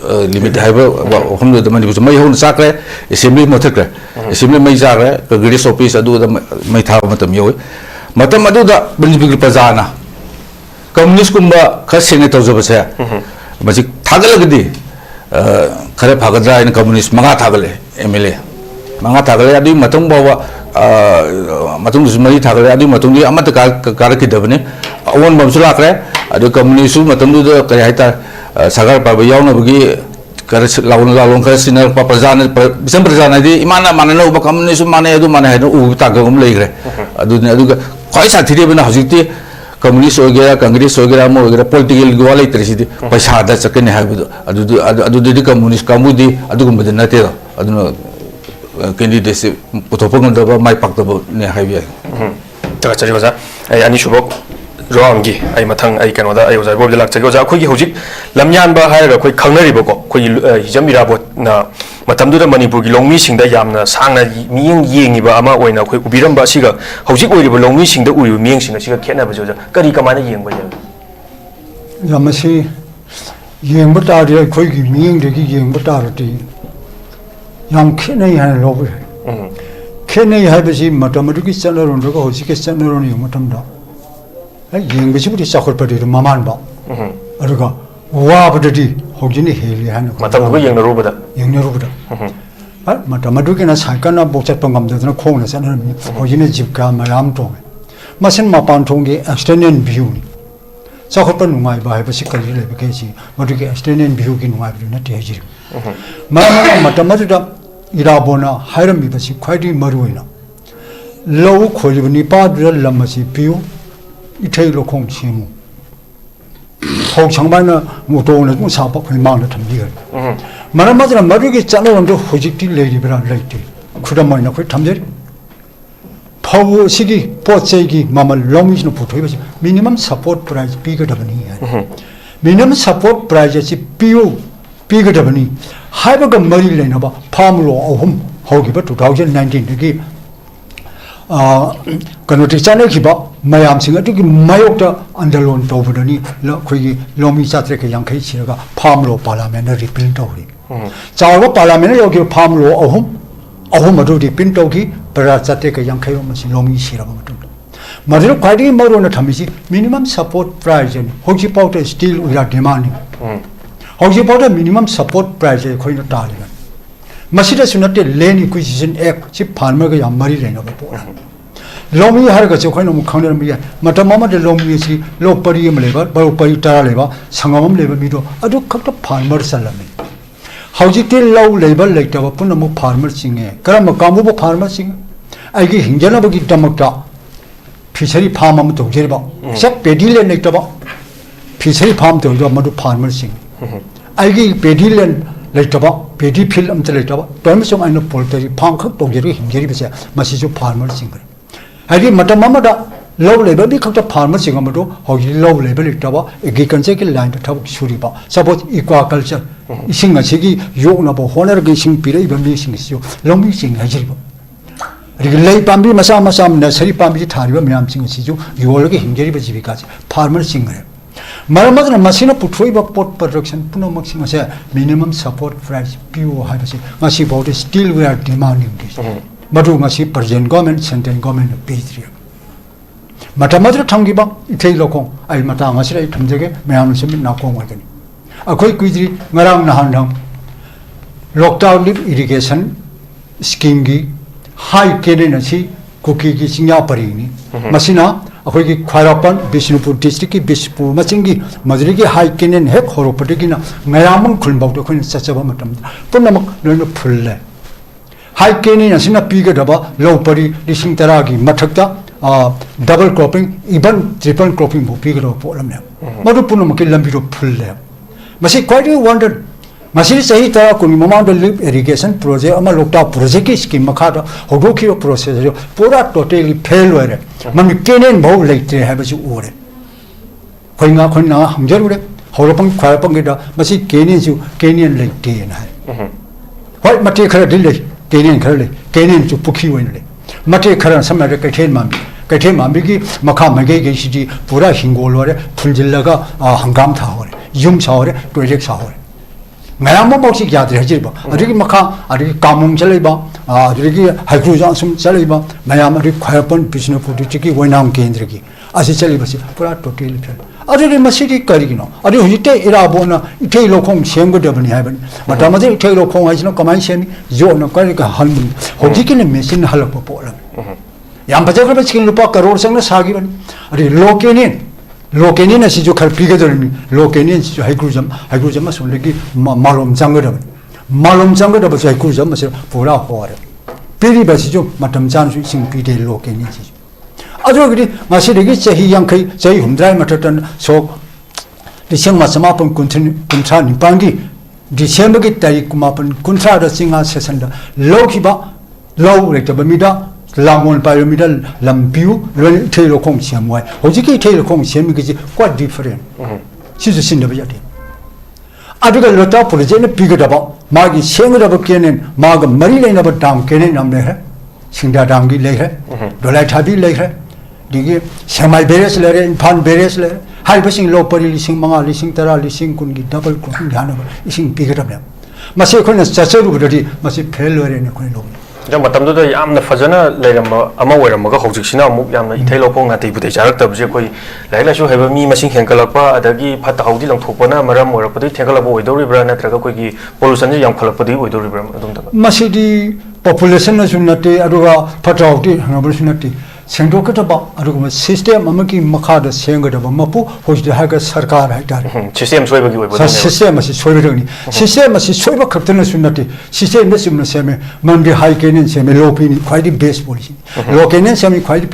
[SPEAKER 3] limit haiba hom da mani mai hon sakre assembly mothakre assembly mai jare congress office adu da mai tha matam yoi matam adu da benjibig pajana communist kumba khasene tawjaba se maji thagalagdi khare phagadra in communist manga thagale mla manga thagale adu matam bawa matum mai thagale adu matum di amat kar ki dabne awon bamsula kre adu communist matam du da kare haita sagar pa yauna bagi kar laun kar sinar pa prajana bisam prajana di imana mana no ba communism mana adu mana adu u ta gam leigre adu ne adu khoi sa thiri bena hojikti communist ogera congress ogera mo ogera political gwalai trisidi paisa da chakne ha adu di communist kamudi adu gum de nate adu candidate potopong da mai pak da ne haibi
[SPEAKER 1] ta chari waza ani shubok roamgi ai mathang ai kanoda ai ozai bob lak chagi oza khoi gi hojik lamyan ba haira khoi khangnari bako khoi hijamira bot na matamdu da manipur gi longmi singda yamna sangna miyeng yengi ba ama oina khoi ubiram ba siga hojik oiri ba longmi singda uri miyeng singa siga khena ba joja kari kamana yeng ba ya
[SPEAKER 2] yamasi yeng ba ta ri khoi gi miyeng de gi yeng ba ta ri yam khena ya lo ba khena ya ba si matamdu gi chanaron ro ko hojik gi chanaron yu matamda yeng bisi budi sakhol padi maman ba aruga wa badadi hojini heli han
[SPEAKER 1] matam ko yeng na rubada
[SPEAKER 2] matamadu ke na sakana bochat pangam de na khong na san hojini jibka mayam tong masin mapan thong ge extended view ni sakhol pan ngai ba hai bisi kali le ke si madu ke extended view ki ngai bi na te ji mama matamadu da irabona hairam bi bisi khwaidi maruina low kholi pa dra lamasi view 이태일 로콩 치무 혹 장반나 무도는 좀 사법 회망을 탐지가 말하자면 머리게 짜놓은도 호직들 레이브라 레이트 그러면은 그 탐지 파워 시기 포체기 마말 롱미스는 붙어야지 미니멈 서포트 프라이스 비거더니 미니멈 서포트 프라이스 비거더니 하이버가 머리를 내놔봐 파물로 어홈 호기버 2019기 그노티 차네 기바 마얌 싱어티 마욕다 안달론 도브더니 코기 로미 사트레케 양케 치르가 파므로 파라멘에 리필 도리 자고 파라멘에 여기 파므로 어홈 어디 리필 도기 브라 사트레케 양케 오마시 로미 시라고 맞다 마디로 과디 머로나 탐이지 미니멈 서포트 프라이즈 혹시 파우터 스틸 우리가 디마니 혹시 파우터 미니멈 서포트 프라이즈 코이노 따리가 마시다 수나테 레니 쿠이지션 액 집 파르머가 양마리 레나 봐 lomi har ga chokhay no mukhang ne mi matamama de lomi si lo pari am leba ba pari tara leba sangamam leba mi do adu khak ta farmer salami hauji te law leba lekta ba pun mu farmer singe karam kamu bo farmer sing ai gi hingjana ba gi damakta fishery farm am to jeri ba sab pedi le nekta ba fishery farm to do madu farmer sing ai gi pedi le lekta ba pedi field am te lekta ba tom song ai no poultry farm khak to jeri hingjeri ba se masi jo farmer sing hari matamamada low level bi khakta farmer singamado hogi low level itaba agriculture ki line ta suri ba suppose aquaculture ising asigi yogna bo honor gi sing pirei ba mi sing sio lomi sing hajiri ba ri pambi masa nursery pambi thari ba myam sing si jo yol gi hingjeri ba jibika farmer sing re maramazna masina puthoi ba pot production puno mak sing ase minimum support price PO ha ba si ngasi bo still we are demanding this madu ngasi present government central government pidri matamatra thamgiba ithei lokong ai mata ngasi rai thamjege mayam semi nakong wagani akoi kuidri ngarang nahandang lockdown lip irrigation scheme gi high kene si kuki gi singya parini masina akoi gi kharapan bisnupur district ki bispur machingi majri gi high kene hek horopati gi na ngayamang khulbau to khon sachaba matam punamak no phulle high kene asina piga daba low pari lising taragi mathakta double cropping even triple cropping bo piga do polamne madu punamak lambi do phulle masi quite wondered Masih saya tahu kuni memang ada lift irrigation project, ama lokta project ki scheme makada, hodo kiro proses itu, pura totally fail wera. Mami kenen bau late hai basi ure. Kau na hamjar ure, horapang kharapang kita masih kenen late na. Why mati khara dille, kenen tu pukhi wena le. Mati khara sama ada kaithen mami ki makha magai ki siji pura hingol wera, fuljillaga hangam tha wera, yum sa wera, project sa wera. Ngayam mo boksi kya dre hajir ba adiki makha adiki kamung chalai ba adiki haikru jansum chalai ba ngayam adiki khayapon business product ki wainam kendra ki asi chalai ba si pura total phel adiki masiri kari ki no adiki hujite ira bona ithei lokhong sem go dabani hai ban matamade ithei lokhong hai sino kamai semi jo no kari ka halmun hojiki ne machine halak pa polam yam bajar ba skin lupa crore sang na sagi ban adiki Lokenin si jo kharpiga dormi lokenin si jo haikrujam masun legi malom jangada ba haikrujam masir pura hore piri ba si jo matam jan su sing pide lokenin si ajo gidi masi legi chahi yang kai chahi humdrai matatan so disang masama pun kuntra ni pangi December ki tarik kumapun kuntra da singa sesanda lokiba low rekta bamida Langon Pyramidal Lampiu, Taylor Kong Siamway, Hojiki Taylor Kong Siam is quite different. She's a sin of Yati. I took a lot of Pulizena figured about Maggie Sanger of Kenan, Marga Marilyn about Dam Kenan on there, Sinda Dangi later, Dolai Tabi later, Digi, Samai Beres letter and Pan Beres letter, Hypersing low pari sing Manga, lissing Tara, lissing Kungi, double cooking Hanover, ising bigger of them. Masakon Sassur must be pale and a queen.
[SPEAKER 1] matamdu yamna fajana leiramba ama oiramba hojikina amuk yamna ithelo khong ati budai jarak tabje koi laila shu heba mi masing henkalakpa adagi phata haudi langthokpana maram oirapadi thenkalaba oidoribra natraga koi gi pollution yam khalapadi oidoribra adum da
[SPEAKER 2] masidi population na sunate aduga phata haudi ngabul sunate sengdokataba aduga system amaki makhada senggadaba mapu hojde haga sarkar haidar
[SPEAKER 1] system soibagi oibo
[SPEAKER 2] system asi soibirani system asi soiba khaptana sunate system na sumna seme mandi high kenen seme low pin quite best policy low kenen seme quite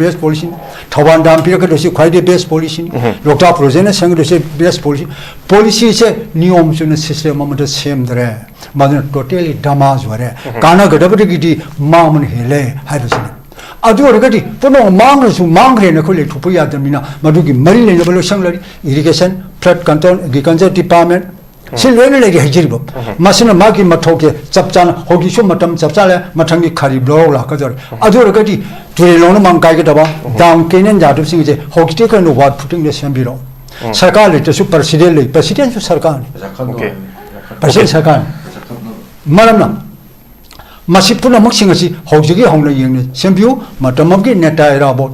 [SPEAKER 2] best policy thawan dam pira kadosi quite best policy lokta project sang dosi best policy se niyom suna system amada same dare madan totally damage ware kana gadabadi gidi mamun hele haibasini adu orgati puno mangre na khole thupu ya damina madugi mari le balo sanglari irrigation flood control agriculture department silwene le hajirbo masina magi mathoke chapchan hogi shu matam chapchale mathangi khari blog la kajor adu orgati turi lona mangkai ga daba down kenen jadu sing je hogi te kan wat putting le sambiro sarkar le su president su sarkar
[SPEAKER 1] okay
[SPEAKER 2] president sarkar maramna Masipuna Maxingasi, Hojigi Hongla Yin, Sembu, Matamaki Netaira bot,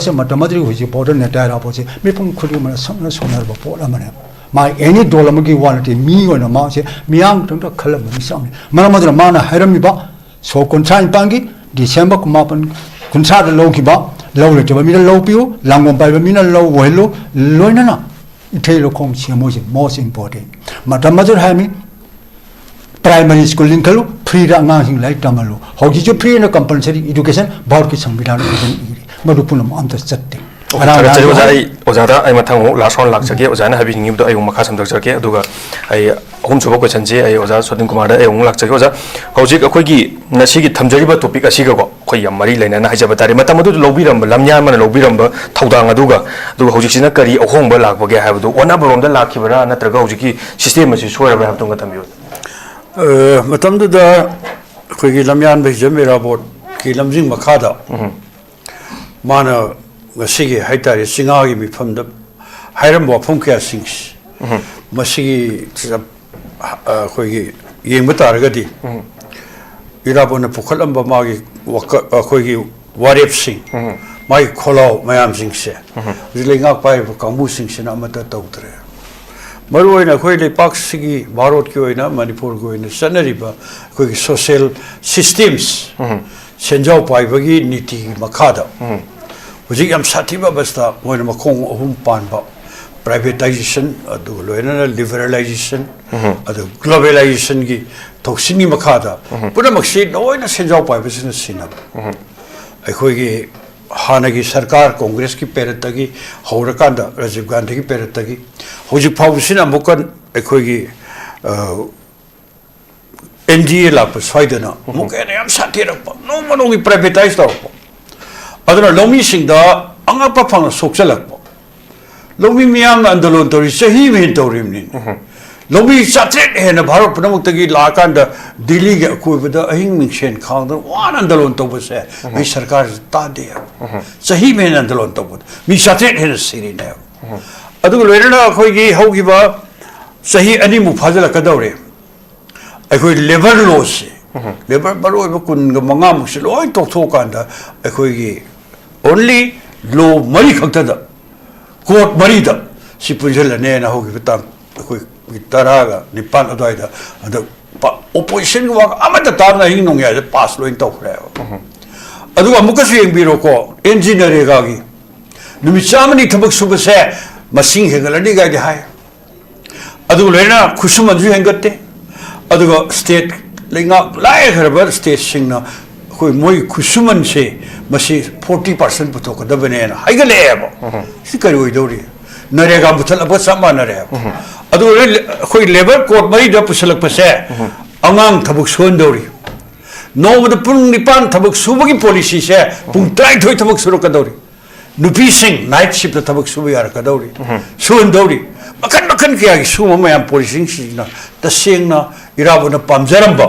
[SPEAKER 2] se Matamadri was important Netaira bot, Mipum Kuduma Sumna Sonar Polamana. My any Dolamaki wanted me on a mouse, Miang to the color of something. Manamadra Mana Haramiba, so Contrain Pangi, December Kumapan, Contrada Lokiba, Low Litamina Lopio, Langon Bavamina Low Wello, Loinana, Italo Com Siamosi, most important. Matamadra Hami. Primary school in Kalu, free Rangang like Tamalu. How did you pre in a compulsory education? Barki Sambidan, Madupunum on the setting.
[SPEAKER 1] Ozada, I'm a town last one like Saki, Ozana having you to a Makasam Dr. Duga, I own Choko Sanjay, I was also in Commander, I own like Sagoza, Hojik Akogi, Nasiki Tamjariba to pick a Chicago, Koya Marilyn and Hajabatari, Matamadu Lobirum, Lamyam and Lobirum, Taudanga Duga, do Hojikina Kari, or Home Belak, have to one number on the Lakivara, Natragojiki, system as you swear I have to get a
[SPEAKER 4] matamda khoi lamyan be jamira bot ki lamjing makhada mana masigi haitari singagi mi famda hairam bo phum kya sings masigi khoi yeng bataragadi irabona pukhalam ba magi khoi gi warep sing mai kholo mayam sing se zilinga pai kambu sing se na mata tawtre Maruina Koile Paxigi, Barot Koina, Manipur Goina, Sanariba, Kogi social systems, Senjao Paivagi, Niti Makada. Ujigam Sativa Basta, when Makong Humpanba, privatization, liberalization, the globalization, Toxini Makada. But I'm saying, no one Senjao Paivas in a sinab. I Kogi Hanagi Sarkar, Congress ki Peratagi, Haurakanda, Rajiv Gandhi ki Peratagi. Hojik Pavusina Mukan, Ekogi, NGA lakpa swaidana mukena yam satirappa noma nongi privatize tawpa aduna lomi singda angapa phang sokchalakpa lomi miyam andalon tori sahi min torimni lomi satret hena bharat pramukta gi lakanda delhi ge koibada ahing mingchen khangda wan andalon tobase mi sarkar ta de sahi min andalon tobud mi satret hena siri ne adu loirana khoi gi hogi ba sahi ani mu phajala kadawre अखोई labour law से labour बरो कुन मंगा मुक्स लोई तोथोकांदा अखोई की only law मरी खक्तदा court मरी दा सिपुजलने ना होगी बता अखोई तरागा निपान अदवाइदा अद ओपोजिशन वा अमत तारना हिंग नोंगे पास लोइन तोखरे अदुगा अमुकसु येंबिरो को इंजीनियर गागी नुमिचामनी थबक सुबसे मसिंग हेगलडी गाइड हाय अदुगा लेना खुसुमजु हेंगते अदुगा स्टेट लेंगा लाए खरबर स्टेट सिंगना कोई मोई खुशुमन से मसी 40% पुतो को दबने ना हाइगले है सिकरी होई दोरी नरेगा बुथल अब समा नरे अदुगा कोई लेबर कोर्ट मई द पुसलक पसे अंगांग थबक सोन दोरी नोबद पुंग निपान थबक सुबगी पॉलिसी से पुंग ट्राई थोई थबक सुरो का दोरी नुपी सिंह नाइट शिफ्ट थबक सुबी यार का दोरी सोन दोरी मखन मखन किया कि सुम मयाम पॉलिसिंग सिना तसेंगना इराबना पामजरंबा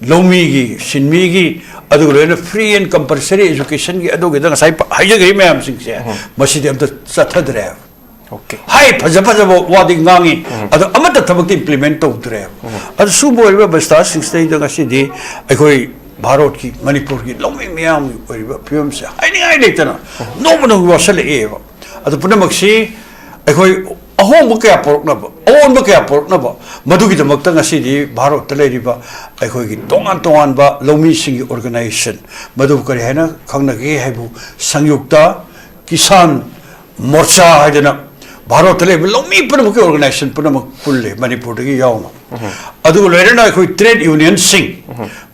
[SPEAKER 4] लौमीगी सिनमीगी अदुगलोना फ्री एंड कंपल्सरी एजुकेशन की अदुगदा ngasai हाइजगरी मयाम सिंगसे मसिदे अमत सथदरे ओके हाय फज फज वादी ngangi अदु अमत थबक इंप्लीमेंट तौदरे अदु सुबोइबा बस्ता सिंगसे दगासिदि अखोई भारत की मणिपुर की लौमी मयाम ओइबा फिल्म से हाइनिंगाइ लेतना नोमनो वसले एबा अदु पुनमक्सी अखोई अहोंब क्या पोरकनब अहोंब क्या पोरकनब मधुगिदमक्ता ngasi भारत लेरिबा अखोई तोंगान तोंगानबा लौमी सिंगी ऑर्गेनाइजेशन मधु करी हैना खंगनगे हैबु संयुक्त किसान मोर्चा हैदना भारत लेब लौमी पुनमक ऑर्गेनाइजेशन पुनमक पुल्ले मणिपुर दगी यावना अदु लेरना अखोई ट्रेड यूनियन सिंग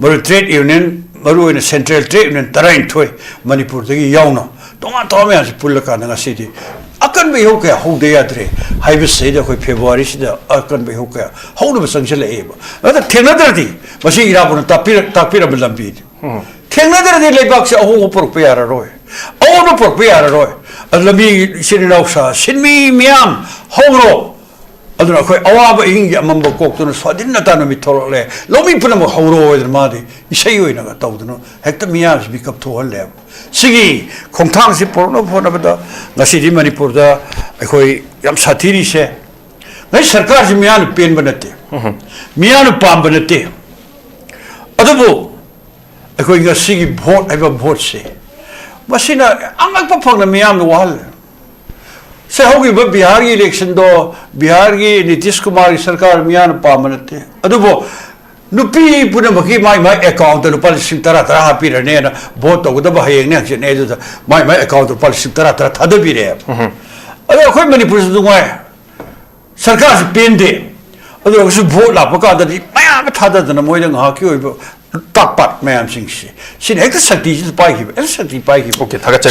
[SPEAKER 4] मरु ट्रेड यूनियन मरु इन सेंट्रल ट्रेड यूनियन तराइन थोय मणिपुर दगी यावना तोंगान तोंगान यास पुल्लका ngasi अकन बे हो क्या हो दे यात्रे हाइवे से द कोई फेब्रुआरी से अकन बे हो क्या हो न संगले एब अदा थेनदरदी मसी इराबन तापिर बलंबी थेनदरदी लेबाक से अहो ऊपर पे यार रोय अहो न पर पे यार रोय लंबी सिरिनौसा सिनमी मियाम होरो अदुना कोई अवाब इंग अमब कोक्तुन स्वादिन नतानो मिथोले लोमी पुनम होरो ओइदर मादि इसै ओइना तौदनो हेक्ट मियास बिकप थोहले सिगी खोंथांग से पोरनो फोनबदा ngasi मणिपुर दा अखोई यम साथीरी से नै सरकार से मियान पेन बनते मियान पाम बनते अदबो अखोई ngasi की वोट एबा वोट से मसिना अंगक पफंग मियाम वाल से होगी बिहार की इलेक्शन दो बिहार की नीतीश कुमार की सरकार मियान पाम बनते adobo नुपी पुनमकी my my account लुपा 10,000 हापीरने vote तौदब हयेंग ने माई माई अकाउंट लुपा 10,000 थादबीरे अदो अखोई मणिपुर दुंगाय सरकार से पेंदे अदो वोट लापकादि मयाम थाददना मोइद ngahaki ओइबो ताकपात मयाम सिंगसे सिन हेक्ट शक्ति पाइखिब शक्ति पाइखिब
[SPEAKER 1] ओके थागत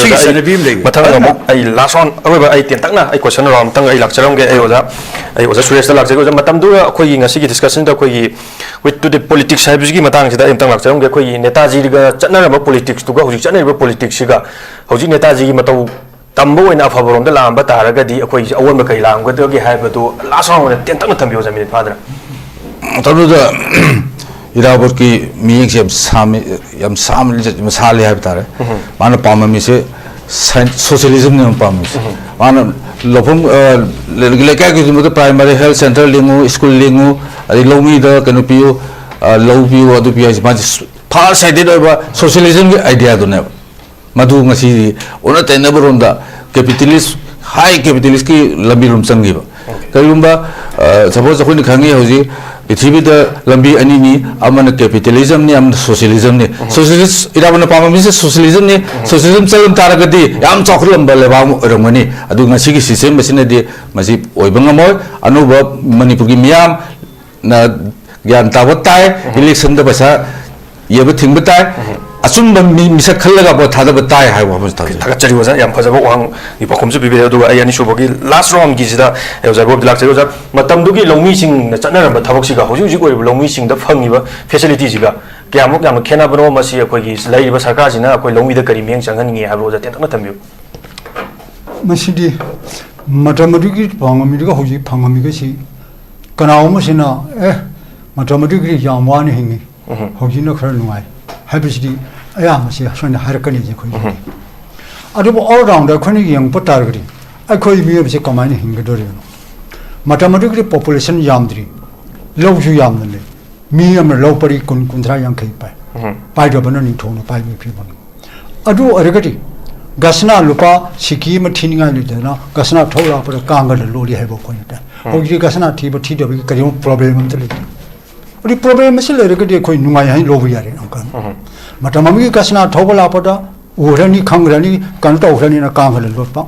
[SPEAKER 1] मथंग आई लास्ट ऑन अबा आई तेन तकना आई क्वेश्चन राउंड तंग आई लाक्चरमगे आई ओजा सुरेश लाक्चरगो जा मतम दु अखोई ngasi की डिस्कशन दा अखोई विथ टू द पॉलिटिक्स हाइबिस की मतंग सिदा एम तंग लाक्चरमगे अखोई नेताजी गा चनरबा पॉलिटिक्स तुगा हुजि चनरबा पॉलिटिक्स सिगा हुजि नेताजी की मतौ तंबो ओइना अफबरोम दा लांबा तारगदी अखोई अवोन बकई लांगदगे हाइबदो लास्ट राउंड तेन तंग थंबियो जा मिनिट फादरा
[SPEAKER 3] तनुदा इराबत की मीयेंग से यम साले है बता रहे मानो पामी से सोशलिज्म ने पामी से मानो लोफम लेकर के मतलब प्राइमरी हेल्थ सेंटर लिंगु स्कूल लिंगु अरे लोमी द कनपियो लोबियो अदु पिया माज फार साइडेड ओबा सोशलिज्म की आइडिया दुने मधु ngasi ओना तेनबरोंदा कैपिटलिस्ट हाई कैपिटलिस्ट की लंबी रूम संगीबा करिगुंबा सपोज अखोनी खंगे होजी पृथ्वी द लंबी अनिनी अमन कैपिटलिज्म ने अमन सोशलिज्म ने सोशलिस्ट इराबन पामी से सोशलिज्म ने सोशलिज्म चलम तारगदी याम चौखलम बलेबाम रंगनी अदु ngasi की सिस्टम मसिने दे मसि ओइबंगमोय अनुभव मणिपुर की मियाम न ज्ञान तावत ताय इलेक्शन द बसा येब थिंग बताय ꯑꯆꯨꯝꯕ ꯃꯤꯁꯛ ꯈꯜꯂꯒ ꯚꯣꯠ ꯊꯥꯗꯕ ꯇꯥꯏ ꯍꯥꯏꯕ ꯋꯥꯐꯝꯁꯤ ꯊꯝꯖꯩ
[SPEAKER 1] ꯊꯥꯒꯠꯆꯔꯤ ꯑꯣꯖꯥ ꯌꯥꯝ ꯐꯖꯕ ꯋꯥꯍꯪ ꯄꯥꯎꯈꯨꯝꯁꯨ ꯄꯤꯕꯤꯔꯦ ꯑꯗꯨꯒ ꯑꯩ ꯑꯅꯤꯁꯨꯕꯒꯤ ꯂꯥꯁ ꯔꯥꯎꯟꯒꯤꯁꯤꯗ ꯑꯣꯖꯥ ꯕꯣꯕꯗ ꯂꯥꯛꯆꯔꯤ ꯑꯣꯖꯥ ꯃꯇꯝꯗꯨꯒꯤ ꯂꯧꯃꯤꯁꯤꯡꯅ ꯆꯠꯅꯔꯝꯕ ꯊꯕꯛꯁꯤꯒ ꯍꯧꯖꯤꯛ ꯍꯧꯖꯤꯛ ꯑꯣꯏꯔꯤꯕ ꯂꯧꯃꯤꯁꯤꯡꯗ ꯐꯪꯉꯤꯕ ꯐꯦꯁꯤꯂꯤꯇꯤꯁꯤꯒ ꯀꯌꯥꯃꯨꯛ ꯌꯥꯝꯅ ꯈꯦꯠꯅꯕꯅꯣ ꯃꯁꯤ ꯑꯩꯈꯣꯏꯒꯤ ꯂꯩꯔꯤꯕ ꯁꯔꯀꯥꯔꯁꯤꯅ ꯑꯩꯈꯣꯏ ꯂꯧꯃꯤꯗ ꯀꯔꯤ ꯃꯤꯠꯌꯦꯡ ꯆꯪꯍꯟꯅꯤꯡꯉꯤ ꯍꯥꯏꯕ ꯑꯣꯖꯥ ꯇꯦꯟꯇꯛꯅ ꯊꯝꯕꯤꯌꯨ
[SPEAKER 2] ꯃꯁꯤꯗꯤ ꯃꯇꯝ ꯑꯗꯨꯒꯤ ꯐꯪꯉꯝꯃꯤꯗꯨꯒ ꯍꯧꯖꯤꯛ ꯐꯪꯉꯝꯃꯤꯒꯁꯤ ꯀꯅꯥꯒꯨꯝꯕꯁꯤꯅ ꯃꯇꯝ ꯑꯗꯨꯒꯤ ꯌꯥꯝ ꯋꯥꯅ ꯍꯤꯡꯉꯤ ꯍꯧꯖꯤꯛꯅ ꯈꯔ ꯅꯨꯡꯉꯥꯏ ꯍꯥꯏꯕꯁꯤꯗꯤ ꯑꯌꯥꯝꯕꯁꯤ ꯑꯁꯣꯏꯅ ꯍꯥꯏꯔꯛꯀꯅꯤ ꯑꯩꯈꯣꯏꯒꯤ ꯑꯗꯨꯕꯨ ꯑꯣꯜ ꯔꯥꯎꯟꯗ ꯑꯩꯈꯣꯏꯅ ꯌꯦꯡꯕ ꯇꯥꯔꯒꯗꯤ ꯑꯩꯈꯣꯏ ꯃꯤꯑꯣꯏꯕꯁꯤ ꯀꯃꯥꯏꯅ ꯍꯤꯡꯒꯗꯧꯔꯤꯕꯅꯣ ꯃꯇꯝ ꯑꯗꯨꯒꯤ ꯄꯣꯄꯨꯂꯦꯁꯟ ꯌꯥꯝꯗ꯭ꯔꯤ ꯂꯧꯁꯨ ꯌꯥꯝꯅ ꯂꯩ ꯃꯤ ꯑꯃꯅ ꯂꯧ ꯄꯔꯤ 20-30 ꯄꯥꯏ ꯄꯥꯏꯗꯕꯅ ꯅꯤꯡꯊꯧꯅ ꯄꯥꯏꯕꯒꯤ ꯐꯤꯕꯝꯅꯤ ꯑꯗꯨ ꯑꯣꯏꯔꯒꯗꯤ ꯒꯁꯅꯥ ꯂꯨꯄꯥ ꯁꯤꯀꯤ ꯑꯃ ꯊꯤꯅꯤꯡꯉꯥꯏ ꯂꯩꯇꯗꯅ ꯒꯁꯅꯥ ꯊꯣꯛꯂꯛꯄꯗ ꯀꯥꯡꯒꯗ ꯂꯣꯜꯂꯤ ꯍꯥꯏꯕ ꯑꯩꯈꯣꯏꯅ ꯇꯥꯏ ꯍꯧꯖꯤꯛꯇꯤ ꯒꯁꯅꯥ ꯊꯤꯕ ꯊꯤꯗꯕꯒꯤ ꯀꯔꯤꯒꯨꯝꯕ ꯄ꯭ꯔꯣꯕ꯭ꯂꯦꯝ ꯑꯝꯇ ꯂꯩꯇꯦ ꯑꯗꯨ ꯄ꯭ꯔꯣꯕ꯭ꯂꯦꯝ ꯑꯁꯤ ꯂꯩꯔꯒꯗꯤ ꯑꯩꯈꯣꯏ ꯅꯨꯡꯉꯥꯏ ꯍꯥꯏꯅ ꯂꯧꯕ ꯌꯥꯔꯦ ꯑꯃꯨꯛꯀ ꯃꯇꯝ ꯑꯃꯒꯤ ꯒꯁꯅꯥ ꯊꯧꯕ ꯂꯥꯛꯄꯗ ꯎꯔꯅꯤ ꯈꯪꯈ꯭ꯔꯅꯤ ꯀꯩꯅꯣ ꯇꯧꯈ꯭ꯔꯅꯤꯅ ꯀꯥꯡꯒꯗ ꯂꯣꯠꯄ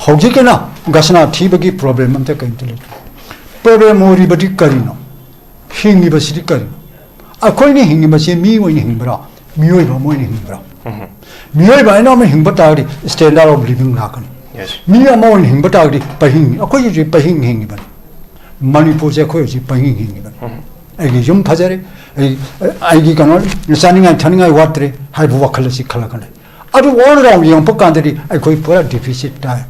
[SPEAKER 2] ꯍꯧꯖꯤꯛꯀꯤꯅ ꯒꯁꯅꯥ ꯊꯤꯕꯒꯤ ꯄ꯭ꯔꯣꯕ꯭ꯂꯦꯝ ꯑꯝꯇ ꯀꯔꯤꯝꯇ ꯂꯩꯇꯦ ꯄ꯭ꯔꯣꯕ꯭ꯂꯦꯝ ꯑꯣꯏꯔꯤꯕꯗꯤ ꯀꯔꯤꯅꯣ ꯍꯤꯡꯉꯤꯕꯁꯤꯗꯤ ꯀꯔꯤꯅꯣ ꯑꯩꯈꯣꯏꯅ ꯍꯤꯡꯉꯤꯕꯁꯤ ꯃꯤ ꯑꯣꯏꯅ ꯍꯤꯡꯕ꯭ꯔꯥ ꯃꯤꯑꯣꯏꯕ ꯑꯃ ꯑꯣꯏꯅ ꯍꯤꯡꯕ꯭ꯔꯥ ꯃꯤꯑꯣꯏꯕ ꯑꯩꯅ ꯑꯃ ꯍꯤꯡꯕ ꯇꯥꯔꯒꯗꯤ ꯁ꯭ꯇꯦꯟꯗꯔꯠ ꯑꯣꯐ ꯂꯤꯕꯤꯡ ꯂꯥꯛꯀꯅꯤ ꯃꯤ ꯑꯃ ꯑꯣꯏꯅ ꯍꯤꯡꯕ ꯇꯥꯔꯒꯗꯤ ꯄꯍꯤꯡ ꯑꯩꯈꯣꯏ ꯍꯧꯖꯤꯛ ꯄꯍꯤꯡ ꯍꯤꯡꯉꯤꯕꯅꯤ ꯃꯅꯤꯄꯨꯔꯁꯦ ꯑꯩꯈꯣꯏ ꯍꯧꯖꯤꯛ ꯄꯍꯤꯡ ꯍꯤꯡꯉꯤꯕꯅꯤ ꯑꯩꯒꯤ ꯌꯨꯝ ꯐꯖꯔꯦ ꯑꯩꯒꯤ ꯀꯩꯅꯣ ꯆꯥꯅꯤꯡꯉꯥꯏ ꯊꯛꯅꯤꯡꯉꯥꯏ ꯋꯥꯠꯇ꯭ꯔꯦ ꯍꯥꯏꯕ ꯋꯥꯈꯜ ꯑꯁꯤ ꯈꯜꯂꯛꯀꯅꯤ ꯑꯗꯨ ꯑꯣꯜ ꯔꯥꯎꯟ ꯌꯦꯡꯉꯛꯄ ꯀꯥꯟꯗꯗꯤ ꯑꯩꯈꯣꯏ ꯄꯨꯔꯥ ꯗꯤꯐꯤꯁꯤꯠ ꯇꯥꯏ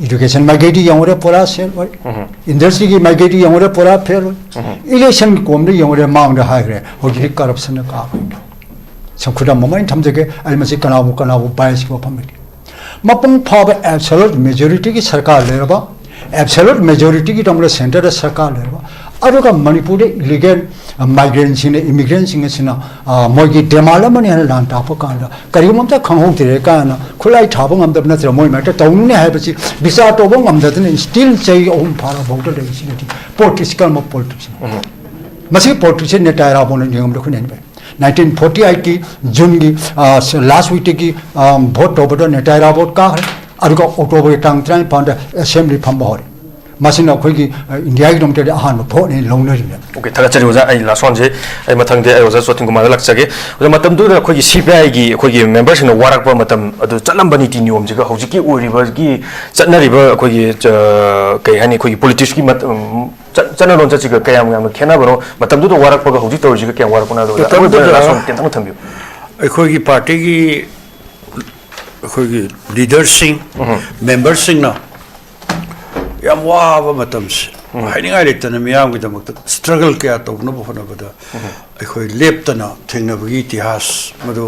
[SPEAKER 2] ꯏꯗꯨꯀꯦꯁꯟ ꯃꯥꯏꯀꯩꯗꯤ ꯌꯦꯡꯉꯨꯔꯦ ꯄꯨꯔꯥ ꯁꯦꯜ ꯑꯣꯏ ꯏꯟꯗꯁꯇ꯭ꯔꯤꯒꯤ ꯃꯥꯏꯀꯩꯗꯤ ꯌꯦꯡꯉꯨꯔꯦ ꯄꯨꯔꯥ ꯐꯦꯜ ꯑꯣꯏ ꯏꯂꯦꯛꯁꯟꯒꯤ ꯀꯣꯝꯗ ꯌꯦꯡꯉꯨꯔꯦ ꯃꯥꯡꯗ ꯍꯥꯏꯈ꯭ꯔꯦ ꯍꯧꯖꯤꯛꯇꯤ ꯀꯔꯞꯁꯟꯅ ꯀꯥꯕꯅꯤ ꯈꯨꯗꯝ ꯑꯃ ꯑꯩꯅ ꯊꯝꯖꯒꯦ ꯑꯩ ꯃꯁꯤ ꯀꯅꯥꯕꯨ ꯕꯥꯏꯁꯀꯤ ꯋꯥꯐꯝ ꯂꯩꯇꯦ ꯃꯄꯨꯡ ꯐꯥꯕ ꯑꯦꯕꯁꯣꯂꯨꯠ ꯃꯦꯖꯣꯔꯤꯇꯤꯒꯤ ꯁꯔꯀꯥꯔ ꯂꯩꯔꯕ ꯑꯦꯕꯁꯣꯂꯨꯠ ꯃꯦꯖꯣꯔꯤꯇꯤꯒꯤꯗꯃꯛꯇ ꯁꯦꯟꯇꯔꯗ ꯁꯔꯀꯥꯔ ꯂꯩꯔꯕ ꯑꯗꯨꯒ ꯃꯅꯤꯄꯨꯔꯗ ꯏꯂꯤꯒꯦꯜ ꯃꯥꯏꯒ꯭ꯔꯦꯟꯁꯤꯡꯅ ꯏꯃꯤꯒ꯭ꯔꯦꯟꯁꯤꯡ ꯑꯁꯤꯅ ꯃꯣꯏꯒꯤ ꯗꯦꯃꯥꯟ ꯑꯃꯅꯤ ꯍꯥꯏꯅ ꯂꯥꯟ ꯇꯥꯛꯄ ꯀꯥꯟꯗ ꯀꯔꯤꯒꯨꯝꯕ ꯑꯝꯇ ꯈꯪꯍꯧꯗ꯭ꯔꯦ ꯀꯥꯏꯅ ꯈꯨꯠꯂꯥꯏ ꯊꯥꯕ ꯉꯝꯗꯕ ꯅꯠꯇ꯭ꯔꯒ ꯃꯣꯏ ꯃꯔꯛꯇ ꯇꯧꯅꯨꯅꯦ ꯍꯥꯏꯕꯁꯤ ꯕꯤꯆꯥꯔ ꯇꯧꯕ ꯉꯝꯗꯗꯅ ꯁ꯭ꯇꯤꯜ ꯆꯍꯤ 3 ꯐꯥꯔꯐꯥꯎꯗ ꯂꯩꯔꯤꯁꯤꯅꯗꯤ ꯄꯣꯂꯤꯇꯤꯀꯦꯜ ꯄꯣꯂꯤꯇꯤꯛꯁꯅꯤ ꯃꯁꯤ ꯄꯣꯂꯤꯇꯤꯛꯁꯦ ꯅꯦꯇꯥꯏꯔꯥꯕꯣꯅ ꯌꯦꯡꯕꯗ ꯑꯩꯈꯣꯏꯅ ꯍꯥꯏꯅ 1948ꯀꯤ ꯖꯨꯟꯒꯤ ꯂꯥꯁ ꯋꯤꯛꯇꯒꯤ ꯚꯣꯠ ꯇꯧꯕꯗ ꯅꯦꯇꯥꯏꯔꯥꯕꯣ ꯀꯥꯈ꯭ꯔꯦ ꯑꯗꯨꯒ ꯑꯣꯛꯇꯣꯕꯔꯒꯤ ꯇꯥꯡ 19ꯗ ꯑꯦꯁꯦꯝꯕ꯭ꯂꯤ ꯐꯝꯕ ꯍꯧꯔꯦ ꯃꯁꯤꯅ ꯑꯩꯈꯣꯏꯒꯤ ꯏꯟꯗꯤꯌꯥꯒꯤꯗꯃꯛꯇꯗꯤ ꯑꯍꯥꯟꯕ ꯚꯣꯠꯅꯤ ꯂꯧꯅꯔꯤꯕ
[SPEAKER 1] ꯑꯣꯀꯦ ꯊꯥꯒꯠꯆꯔꯤ ꯑꯣꯖꯥ ꯑꯩ ꯂꯥꯁ ꯋꯥꯟꯁꯦ ꯑꯩ ꯃꯊꯪꯗꯤ ꯑꯩ ꯑꯣꯖꯥ ꯁꯣꯇꯤꯟ ꯀꯨꯃꯥꯔꯗ ꯂꯥꯛꯆꯒꯦ ꯑꯣꯖꯥ ꯃꯇꯝꯗꯨꯗ ꯑꯩꯈꯣꯏꯒꯤ CPIꯒꯤ ꯑꯩꯈꯣꯏꯒꯤ ꯃꯦꯝꯕꯔꯁꯤꯡꯅ ꯋꯥꯔꯛꯄ ꯃꯇꯝ ꯑꯗꯨ ꯆꯠꯂꯝꯕ ꯅꯤꯇꯤ ꯅꯤꯌꯣꯝꯁꯤꯒ ꯍꯧꯖꯤꯛꯀꯤ ꯑꯣꯏꯔꯤꯕꯒꯤ ꯆꯠꯅꯔꯤꯕ ꯑꯩꯈꯣꯏꯒꯤ ꯀꯩ ꯍꯥꯏꯅꯤ ꯑꯩꯈꯣꯏꯒꯤ ꯄꯣꯂꯤꯇꯤꯛꯁꯀꯤ ꯆꯠꯅ ꯂꯣꯟꯆꯠꯁꯤꯒ ꯀꯌꯥꯝ ꯌꯥꯝꯅ ꯈꯦꯠꯅꯕꯅꯣ ꯃꯇꯝꯗꯨꯗ ꯋꯥꯔꯛꯄꯒ ꯍꯧꯖꯤꯛ ꯇꯧꯔꯤꯁꯤꯒ ꯀꯌꯥꯝ ꯋꯥꯔꯛꯄꯅꯣ ꯑꯗꯣ ꯂꯥꯁ ꯋꯥꯟ ꯇꯦꯟꯇꯛꯅ ꯊꯝꯕꯤꯌꯨ
[SPEAKER 4] ꯑꯩꯈꯣꯏꯒꯤ ꯄꯥꯔꯇꯤꯒꯤ ꯑꯩꯈꯣꯏꯒꯤ ꯂꯤꯗꯔꯁꯤꯡ ꯃꯦꯝꯕꯔꯁꯤꯡꯅ ꯌꯥꯝ ꯋꯥꯕ ꯃꯇꯝꯁꯦ ꯍꯥꯏꯅꯤꯡꯉꯥꯏ ꯂꯩꯇꯅ ꯃꯤꯌꯥꯝꯒꯤꯗꯃꯛꯇ ꯁ꯭ꯇ꯭ꯔꯒꯜ ꯀꯌꯥ ꯇꯧꯅꯕ ꯍꯣꯠꯅꯕꯗ ꯑꯩꯈꯣꯏ ꯂꯦꯞꯇꯅ ꯊꯦꯡꯅꯕꯒꯤ ꯏꯇꯤꯍꯥꯁ ꯃꯗꯨ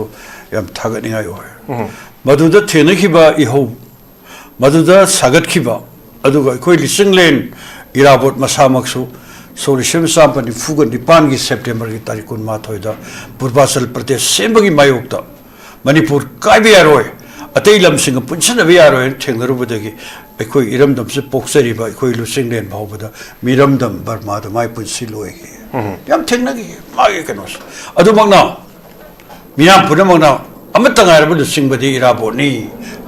[SPEAKER 4] ꯌꯥꯝ ꯊꯥꯒꯠꯅꯤꯡꯉꯥꯏ ꯑꯣꯏ ꯃꯗꯨꯗ ꯊꯦꯡꯅꯈꯤꯕ ꯏꯍꯧ ꯃꯗꯨꯗ ꯁꯥꯒꯠꯈꯤꯕ ꯑꯗꯨꯒ ꯑꯩꯈꯣꯏ ꯂꯤꯆꯤꯡꯂꯦꯟ ꯏꯔꯥꯕꯣꯠ ꯃꯁꯥꯃꯛꯁꯨ ꯁꯣꯛ 1994ꯒꯤ ꯁꯦꯞꯇꯦꯝꯕꯔꯒꯤ ꯇꯥꯔꯤꯛ 12ꯗ ꯄꯨꯔꯕꯥꯆꯜ ꯄ꯭ꯔꯗꯦꯁ ꯁꯦꯝꯕꯒꯤ ꯃꯥꯌꯣꯛꯇ ꯃꯅꯤꯄꯨꯔ ꯀꯥꯏꯕ ꯌꯥꯔꯣꯏ ꯑꯇꯩ ꯂꯝꯁꯤꯡꯒ ꯄꯨꯟꯁꯤꯟꯅꯕ ꯌꯥꯔꯣꯏꯅ ꯊꯦꯡꯅꯔꯨꯕꯗꯒꯤ ꯑꯩꯈꯣꯏ ꯏꯔꯝꯗꯝꯁꯦ ꯄꯣꯛꯆꯔꯤꯕ ꯑꯩꯈꯣꯏ ꯂꯨꯆꯤꯡꯂꯦꯟ ꯐꯥꯎꯕꯗ ꯃꯤꯔꯝꯗꯝ ꯕꯔꯃꯥꯗ ꯃꯥꯏ ꯄꯨꯟꯁꯤ ꯂꯣꯏꯈꯤ ꯌꯥꯝ ꯊꯦꯡꯅꯈꯤ ꯃꯥꯒꯤ ꯀꯩꯅꯣꯁꯦ ꯑꯗꯨꯃꯛꯅ ꯃꯤꯌꯥꯝ ꯄꯨꯝꯅꯃꯛꯅ ꯑꯃꯠꯇ ꯉꯥꯏꯔꯕ ꯂꯨꯆꯤꯡꯕꯗꯤ ꯏꯔꯥꯕꯣꯠꯅꯤ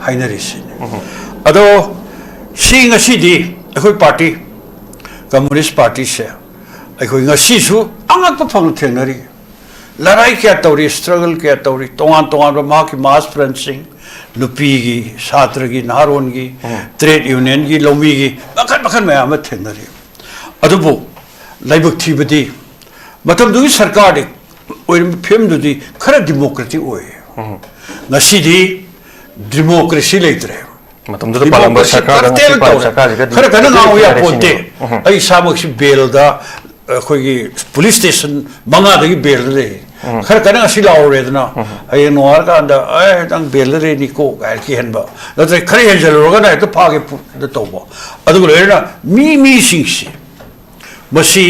[SPEAKER 4] ꯍꯥꯏꯅꯔꯤꯁꯤꯅꯤ ꯑꯗꯣ ꯁꯤ ꯉꯁꯤꯗꯤ ꯑꯩꯈꯣꯏ ꯄꯥꯔꯇꯤ ꯀꯝꯃꯨꯅꯤꯁ ꯄꯥꯔꯇꯤꯁꯦ ꯑꯩꯈꯣꯏ ꯉꯁꯤꯁꯨ ꯑꯉꯛꯄ ꯐꯪꯅ ꯊꯦꯡꯅꯔꯤ ꯂꯔꯥꯏ ꯀꯌꯥ ꯇꯧꯔꯤ ꯁ꯭ꯇ꯭ꯔꯒꯜ ꯀꯌꯥ ꯇꯧꯔꯤ ꯇꯣꯉꯥꯟ ꯇꯣꯉꯥꯟꯕ ꯃꯍꯥꯛꯀꯤ ꯃꯥꯁ ꯐ꯭ꯔꯦꯟꯁꯤꯡ ꯅꯨꯄꯤꯒꯤ ꯁꯥꯇ꯭ꯔꯒꯤ ꯅꯍꯥꯔꯣꯟꯒꯤ ꯇ꯭ꯔꯦꯗ ꯌꯨꯅꯤꯌꯟꯒꯤ ꯂꯧꯃꯤꯒꯤ ꯃꯈꯜ ꯃꯈꯜ ꯃꯌꯥꯝ ꯑꯃ ꯊꯦꯡꯅꯔꯤ ꯑꯗꯨꯕꯨ ꯂꯥꯏꯕꯛ ꯊꯤꯕꯗꯤ ꯃꯇꯝꯗꯨꯒꯤ ꯁꯔꯀꯥꯔꯗꯤ ꯑꯣꯏꯔꯤꯕ ꯐꯤꯕꯝꯗꯨꯗꯤ ꯈꯔ ꯗꯤꯃꯣꯀ꯭ꯔꯦꯇꯤꯛ ꯑꯣꯏ ꯉꯁꯤꯗꯤ ꯗꯤꯃꯣꯀ꯭ꯔꯦꯁꯤ ꯂꯩꯇ꯭ꯔꯦ
[SPEAKER 1] ꯃꯇꯝꯗꯨꯗ ꯄꯥꯜꯂꯝꯕ ꯁꯔꯀꯥꯔꯒ
[SPEAKER 4] ꯈꯔ ꯀꯟꯅ ꯉꯥꯡꯕ ꯌꯥꯄꯣꯟꯇꯦ ꯑꯩ ꯏꯁꯥꯃꯛꯁꯤ ꯕꯦꯜꯗ ꯑꯩꯈꯣꯏꯒꯤ ꯄꯨꯂꯤꯁ ꯁ꯭ꯇꯦꯁꯟ 5ꯗꯒꯤ ꯕꯦꯜꯗ ꯂꯩ खर कने असि लाउरेदना हय नोर कांदा ए तंग बेलरे निको गाय की हनबा नत्र खरे हेजलरोगा ना तो फागे द तोबो अदु लेना मी सिंगसी मसी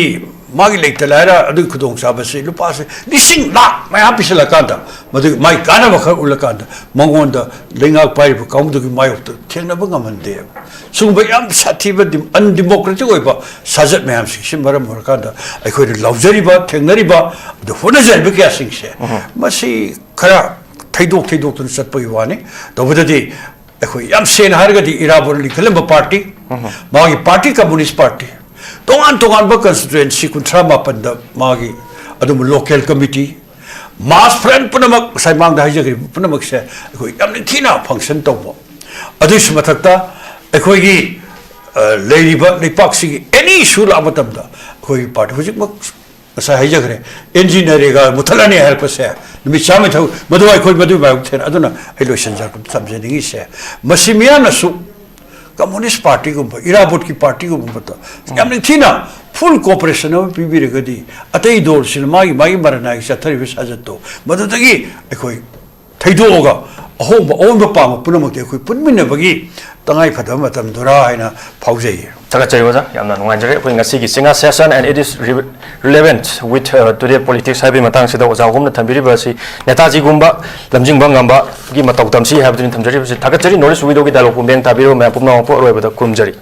[SPEAKER 4] मागी लेतलारा अदु खुदोंग साबसे लुपासे लिसिंग ला मैं पिसला कांदा मदु माई काना बख उलकांदा मंगोंदा लेंगा पाइब काउंदु की मायो थेंना बंगमंदे सुंग याम साथीब अनडेमोक्रेटिक ओइबा साजत मैम सिम मरम मरकांदा अखोय लाउजरीबा थेंगरीबा द होनजरबे क्या सिंगसे मसी खरा थैदोक तुन सतपई वानी तबददी अखोय याम सेन हारगदी इराबोर लिखलम पार्टी मागी पार्टी कम्युनिस्ट पार्टी तोंगान तोंगान बा कंस्टिट्युएंसी 38 मागी अदुम local committee mass friend punamak sai mang da haijagri punamak se khoi yamni thina function tawbo adu sumathakta khoi gi lady ba lipak si any issue la matamda khoi party hujik mak sai haijagre engineer ga muthalani help se nimi chame thau madwai khoi madu ba thena aduna elotion jar kum samjeni se masimia na su communist party ko irabot ki party ko bata yamni thina full cooperation of PB Regadi, Atay Dor, Silmai, Marana, Satari Sajato, Madagi, a koi Taidoga, a home own the palm, Punamaki, put me never gi, Tangai Patamatam, Dora, and a pause.
[SPEAKER 1] Takachariwaza, Yamna Wanjare, putting a Sigi Singer session, and it is relevant with today politics. Having Matang Sida was our home, the Tambiribasi, Netaji Gumba, Lamjing Bangamba, Gimatoktamsi, have been Tamjari, Takachari, Norris Widow, Dalokum, Tabiro, Mapuna, or the Kumjari.